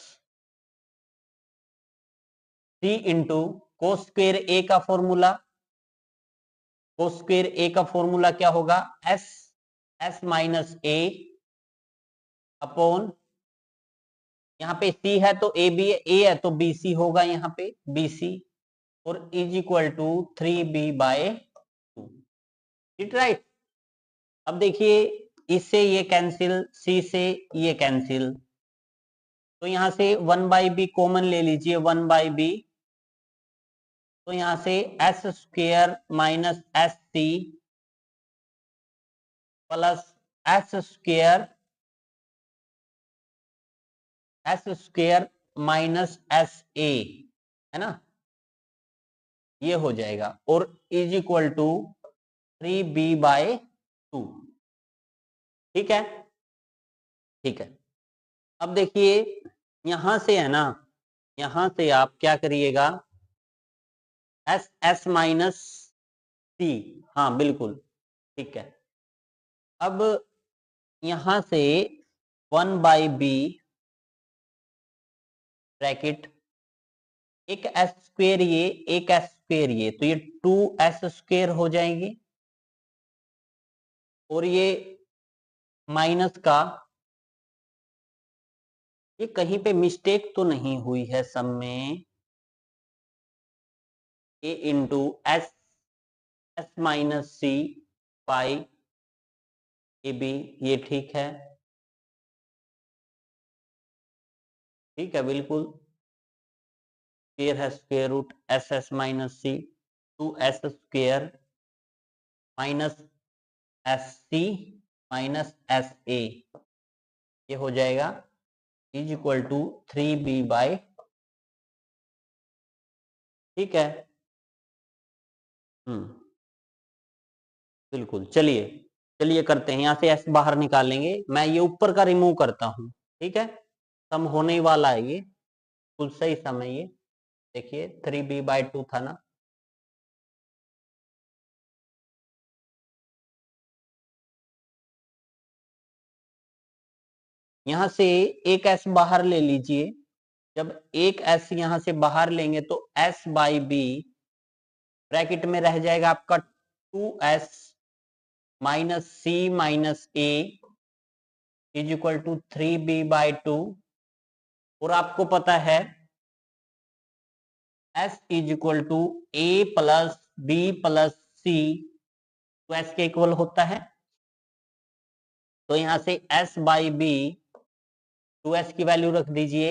[SPEAKER 1] c into cos square a का फॉर्मूला, कोस स्क्वेयर ए का फॉर्मूला क्या होगा, एस माइनस ए अपॉन यहाँ पे सी है तो ए बी, ए है तो बी सी होगा, यहाँ पे बी सी, और is equal to 3b/2, it right. अब देखिए इससे ये कैंसिल, सी से ये कैंसिल, तो यहां से 1/b कॉमन ले लीजिए, 1/b, तो यहां से s square minus S c plus s square minus S a, है ना, ये हो जाएगा, और इज इक्वल टू 3b/2। ठीक है, ठीक है। अब देखिए यहां से है ना, यहां से आप क्या करिएगा, एस एस माइनस सी, हाँ बिल्कुल ठीक है। अब यहां से 1/b ब्रैकेट, एक एस स्क्वेयर ये, एक एस स्क्वेयर ये, तो ये 2s स्क्वेयर हो जाएंगे, और ये माइनस का, ये कहीं पे मिस्टेक तो नहीं हुई है सम में, A into S S minus C by A B, ये ठीक है, ठीक है बिल्कुल। स्क्वेयर है square root S S minus C, 2s square minus S C minus S A, ये हो जाएगा इज इक्वल टू 3b/, ठीक है। बिल्कुल, चलिए चलिए करते हैं, यहाँ से एस बाहर निकालेंगे, मैं ये ऊपर का रिमूव करता हूँ, ठीक है, सम होने ही वाला है ये, कुल सही सम है ये, देखिए 3b/2 था ना, यहाँ से एक एस बाहर ले लीजिए, जब एक एस यहाँ से बाहर लेंगे तो s/b ब्रैकेट में रह जाएगा आपका 2s minus C minus A is equal to 3b/2, और आपको पता है s is equal to A plus B plus C, तो s के इक्वल होता है, तो यहां से s/b 2s की वैल्यू रख दीजिए,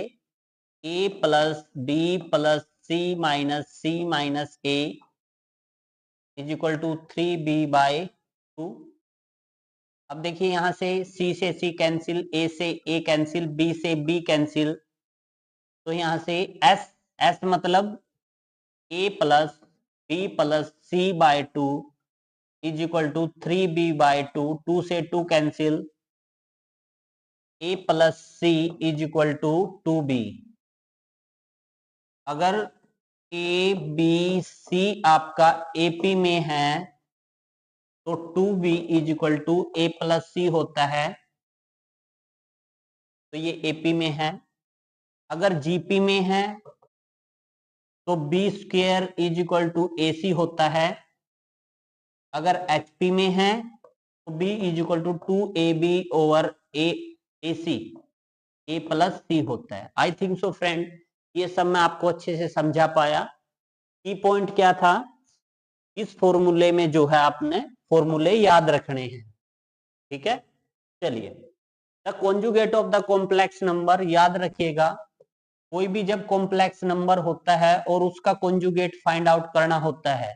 [SPEAKER 1] a plus B plus c minus A is equal to 3b/2। अब देखिए यहां से c से c कैंसिल, a से a कैंसिल, b से b कैंसिल, तो यहां से s मतलब a plus B plus c/2 is equal to 3b/2, 2 से 2 cancel, a plus c is equal to 2b। अगर ए बी सी आपका एपी में है तो 2b is equal to A plus C होता है, तो ये एपी में है। अगर जीपी में है तो B square is equal to A C होता है। अगर एचपी में है तो B is equal to 2ab over A C, A plus C होता है। आई थिंक सो फ्रेंड, ये सब मैं आपको अच्छे से समझा पाया। की पॉइंट क्या था, इस फॉर्मूले में जो है आपने फॉर्मूले याद रखने हैं, ठीक है। चलिए, the conjugate of the complex number, याद रखिएगा कोई भी जब कॉम्प्लेक्स नंबर होता है और उसका कॉन्जुगेट फाइंड आउट करना होता है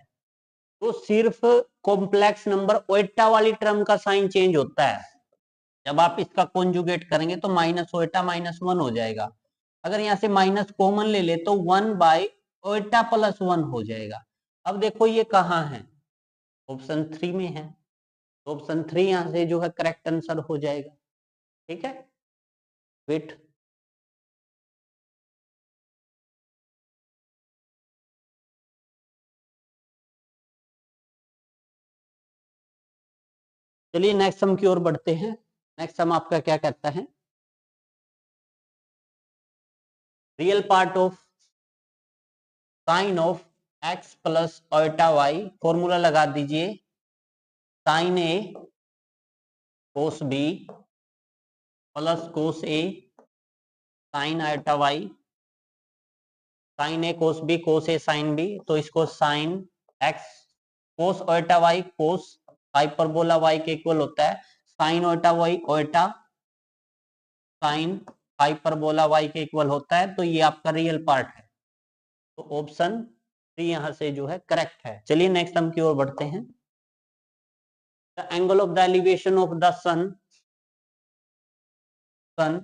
[SPEAKER 1] तो सिर्फ कॉम्प्लेक्स नंबर ओएटा वाली टर्म का साइन चेंज होता है। जब आप इसका कॉन्जुगेट करेंगे तो माइनस ओएटा -1 हो जाएगा। अगर यहाँ से माइनस कॉमन ले ले तो 1/ओएटा प्लस 1 हो जाएगा। अब देखो ये कहाँ है, ऑप्शन 3 में है, तो ऑप्शन 3 यहाँ से जो है करेक्ट आंसर हो जाएगा, ठीक है। वेट, चलिए नेक्स्ट सम की ओर बढ़ते हैं। नेक्स्ट सम आपका क्या कहता है, real part of sine of x plus iota y, formula लगा दीजिए, sine a cos b plus cos a sine iota y, sine a cos b, cos a sine b, तो इसको sine x cos iota y, cos hyperbola y के equal होता है sine iota y iota sine hyperbola y के equal होता है, तो ये आपका रियल पार्ट है। तो ऑप्शन 3 यहां से जो है करेक्ट है। चलिए नेक्स्ट हम की ओर बढ़ते हैं। The angle of the elevation of the sun, sun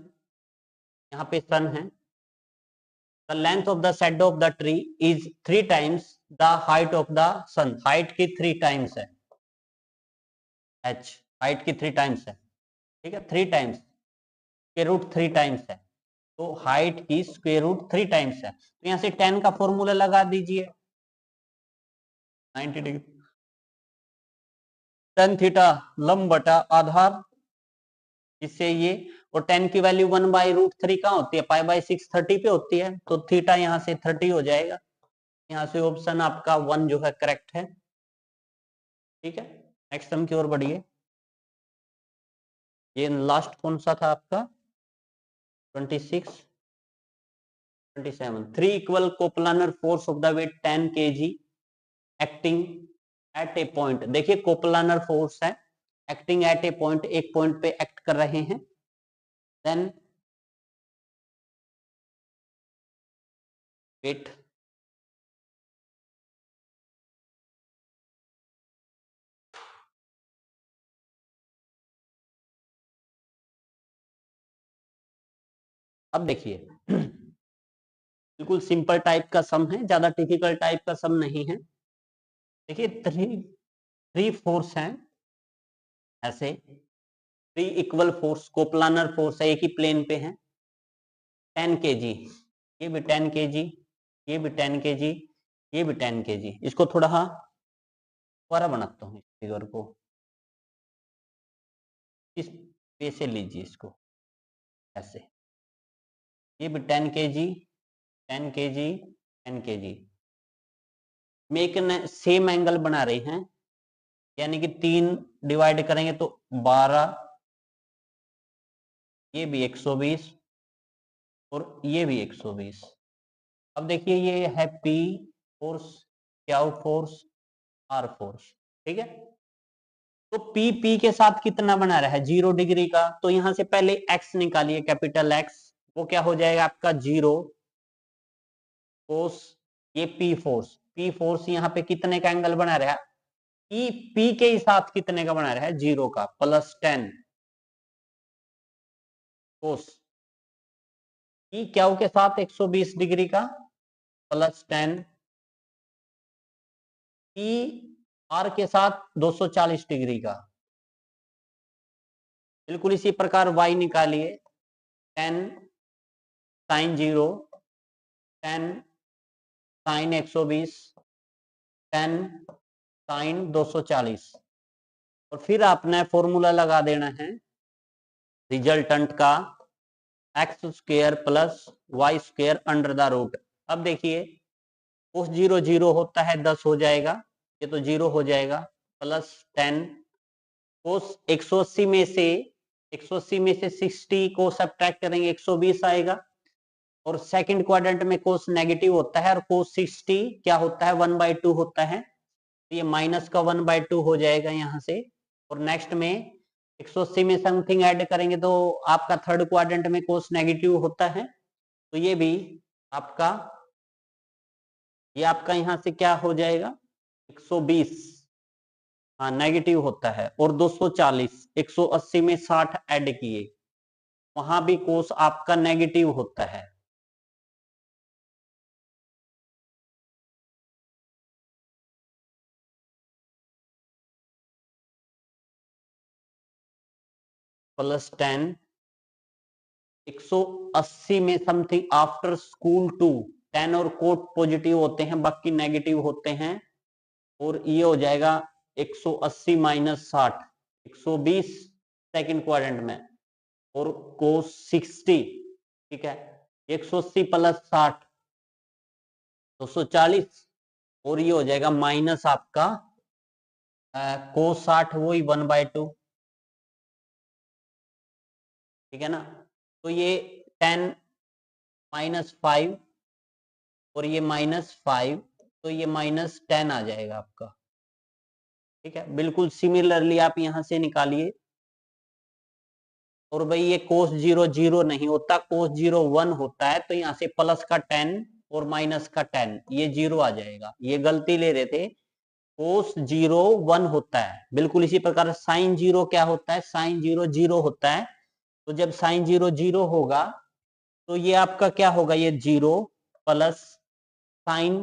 [SPEAKER 1] यहाँ पे सन है, the length of the shadow of the tree is 3 times the height of the sun, height की 3 टाइम्स है, h हाइट की 3 टाइम्स है, ठीक है, 3 टाइम्स स्क्वायर रूट 3 टाइम्स है, तो हाइट की स्क्वायर रूट 3 टाइम्स है, तो यहां से 10 का फॉर्मूला लगा दीजिए 90 डिग्री, tan थीटा लंब बटा आधार, इससे ये, और 10 की वैल्यू 1/√3 कहाँ होती है, π/6 30 पे होती है, तो थीटा यहाँ से 30 हो जाएगा। यहाँ से ऑप्शन आपका 1 जो है करेक्ट है। ठीक है, नेक्स्ट हम की ओर बढ़िए। ये लास्ट कौन सा था आपका 26 27, 3 equal coplanar force of the weight 10 kg acting at a point, देखिए कोपलानर फोर्स है, एक्टिंग एट ए पॉइंट, एक पॉइंट पे एक्ट कर रहे हैं, देन वेट अब देखिए बिल्कुल सिंपल टाइप का सम है, ज्यादा डिफिकल्ट टाइप का सम नहीं है। देखिए थ्री फोर्स हैं ऐसे, 3 इक्वल फोर्स कोप्लानर फोर्स है, एक ही प्लेन पे है, 10 kg, ये भी 10 kg, ये भी 10 kg, ये भी 10 kg, इसको थोड़ा हाँ दोबारा बनाता हूँ इस फिगर को, इस पे से लीजिए इसको ऐसे, ये भी 10 kg 10 kg 10 kg में एक सेम एंगल बना रहे हैं, यानी कि 3 डिवाइड करेंगे तो 12, ये भी 120 और ये भी 120। अब देखिए ये है P force, Q force, R force, ठीक है, तो P के साथ कितना बना रहा है 0 डिग्री का, तो यहां से पहले X निकालिए, कैपिटल X, वो क्या हो जाएगा आपका 0 कोस, ये P फोर्स यहाँ पे कितने का एंगल बना रहा है, P के ही साथ कितने का बना रहा है 0 का, +10 कोस, ई क्यू के साथ 120 डिग्री का +10, ई आर के साथ 240 डिग्री का, बिल्कुल इसी प्रकार y निकालिए, 10 साइन 0, 10 साइन 120, 10 साइन 240, और फिर आपने फॉर्मूला लगा देना है रिजल्टेंट का, x square plus y square under the root. अब देखिए कोस 0 0 होता है 10 हो जाएगा, ये तो 0 हो जाएगा, +10 कोस 180 में से 60 को सब्ट्रैक्ट करेंगे 120 आएगा, और सेकंड क्वाड्रेंट में कोस नेगेटिव होता है और कोस 60 क्या होता है 1/2 होता है, तो ये माइनस का 1/2 हो जाएगा यहाँ से, और नेक्स्ट में 180 में समथिंग ऐड करेंगे तो आपका थर्ड क्वाड्रेंट में कोस नेगेटिव होता है, तो ये भी आपका, ये आपका यहाँ से क्या हो जाएगा 120, हाँ नेगेटिव होता है, और 240 180 में 60 ऐड किए, वहां भी कोस आपका नेगेटिव होता है, +10 180 में समथिंग आफ्टर स्कूल 2, 10 और कोट पॉजिटिव होते हैं बाकी नेगेटिव होते हैं, और ये हो जाएगा 180 - 60 120 सेकंड क्वाड्रेंट में, और कोस 60, ठीक है, 180 + 60 240, और ये हो जाएगा माइनस आपका कोस 60 वही 1/2, ठीक है ना, तो ये 10 -5 और ये -5, तो ये -10 आ जाएगा आपका। ठीक है, बिल्कुल सिमिलरली आप यहां से निकालिए। और भाई ये cos 0 0 नहीं होता, cos 0 1 होता है, तो यहाँ से प्लस का 10 और माइनस का 10 ये 0 आ जाएगा। ये गलती ले रहे थे, cos 0 1 होता है। बिल्कुल इसी प्रकार sin 0 क्या होता है, sin 0 0 होता है। तो जब sin 0 0 होगा तो ये आपका क्या होगा, ये 0 प्लस साइन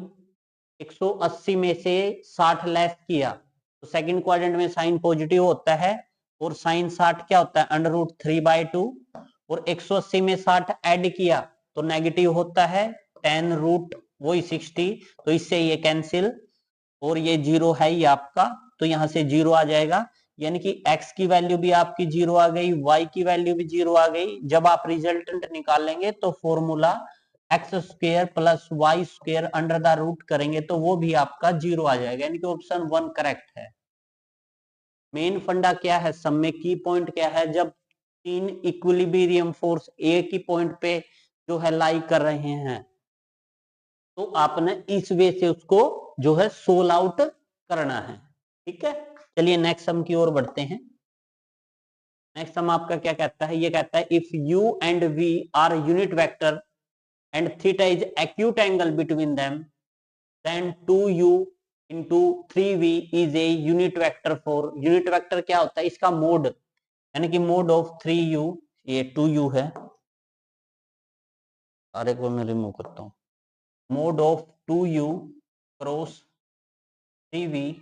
[SPEAKER 1] 180 में से 60 लेस किया तो सेकंड क्वाड्रेंट में साइन पॉजिटिव होता है, और साइन 60 क्या होता है, √3/2, और 180 में 60 ऐड किया तो नेगेटिव होता है, 10 वही 60, तो इससे ये कैंसिल, और ये 0 है ये आपका, तो यहां से 0 आ जाएगा। यानी कि x की वैल्यू भी आपकी 0 आ गई, y की वैल्यू भी 0 आ गई। जब आप रिजल्टेंट निकालेंगे तो formula x² + y² under the root करेंगे तो वो भी आपका 0 आ जाएगा, यानी कि ऑप्शन 1 करेक्ट है। मेन फंडा क्या है, सब में की पॉइंट क्या है, जब तीन इक्विलिब्रियम फोर्स एक ही पॉइंट पे जो है लाई कर रहे हैं तो आपने इस वे से उसको जो है सोल आउट करना है। ठीक है, चलिए नेक्स्ट सम की ओर बढ़ते हैं। नेक्स्ट सम आपका क्या कहता है, ये कहता है if u and v are unit vector and theta is acute angle between them then 2u into 3v is a unit vector for, unit vector क्या होता है, इसका मोड, यानी कि मोड ऑफ 3u, ये 2u है, सारे को मैं रिमूव करता हूं, mod of 2u cross 3v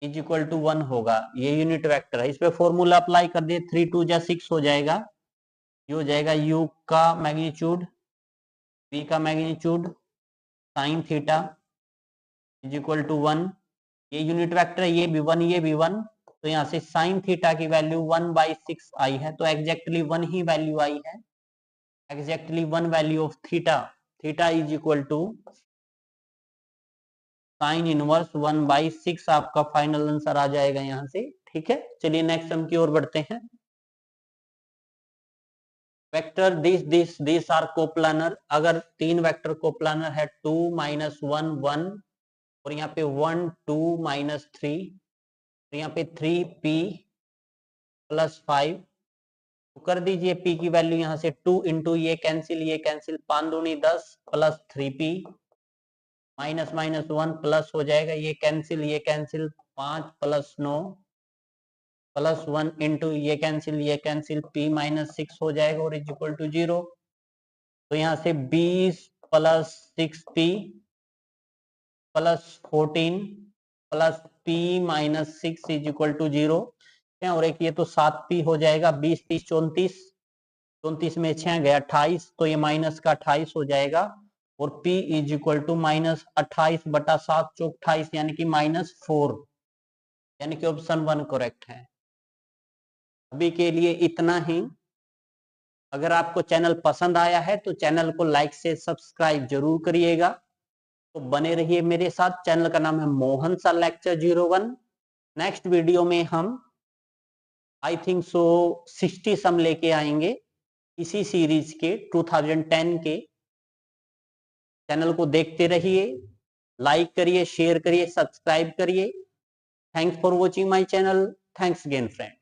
[SPEAKER 1] is equal to 1 होगा। ये यूनिट वेक्टर है, इस पे फॉर्मूला अप्लाई कर दिए, 3 2 जा 6 हो जाएगा। ये हो जाएगा u का मैग्नीट्यूड v का magnitude sine theta is equal to 1। ये यूनिट वेक्टर है, ये भी 1 ये भी 1, तो यहाँ से साइन थीटा की वैल्यू 1/6 आई है, तो एग्जैक्टली 1 ही वैल्यू आई है, exactly 1 value of theta, theta is equal to sine inverse 1/6 आपका फाइनल आंसर आ जाएगा यहां से। ठीक है, चलिए नेक्स्ट सम की ओर बढ़ते हैं। वेक्टर दिस आर कोप्लानर, अगर तीन वेक्टर कोप्लानर है 2 -1 1 और यहाँ पे 1 2 -3, तो यहाँ पे 3p + 5, तो कर दीजिए p की वैल्यू यहाँ से 2 इंटू ये कैंसिल 5 दूनी 10 plus 3p minus minus 1 plus हो जाएगा, ये कैंसिल 5 + 9 प्लस 1 इंटू ये कैंसिल p -6 हो जाएगा और इज इक्वल टू 0। तो यहाँ से 20 + 6p + 14 + p -6 is equal to 0, और एक ये तो 7p हो जाएगा, 20 30 34, 34 में 6 गया 28, तो ये माइनस का 28 हो जाएगा, और p इज इक्वल टू -28/7 = 28, यानी कि -4, यानी कि ऑप्शन 1 करेक्ट है। अभी के लिए इतना ही। अगर आपको चैनल पसंद आया है तो चैनल को लाइक से सब्सक्राइब जरूर करिएगा। तो बने रहिए मेरे साथ, चैनल का नाम है मोहन सा लेक्चर 01। नेक्स्ट वीडियो में हम आई थिंक सो 60 सम लेके आएंगे इसी सीरीज के 2010 के। चैनल को देखते रहिए, लाइक करिए, शेयर करिए, सब्सक्राइब करिए। Thanks for watching my channel. Thanks again friend.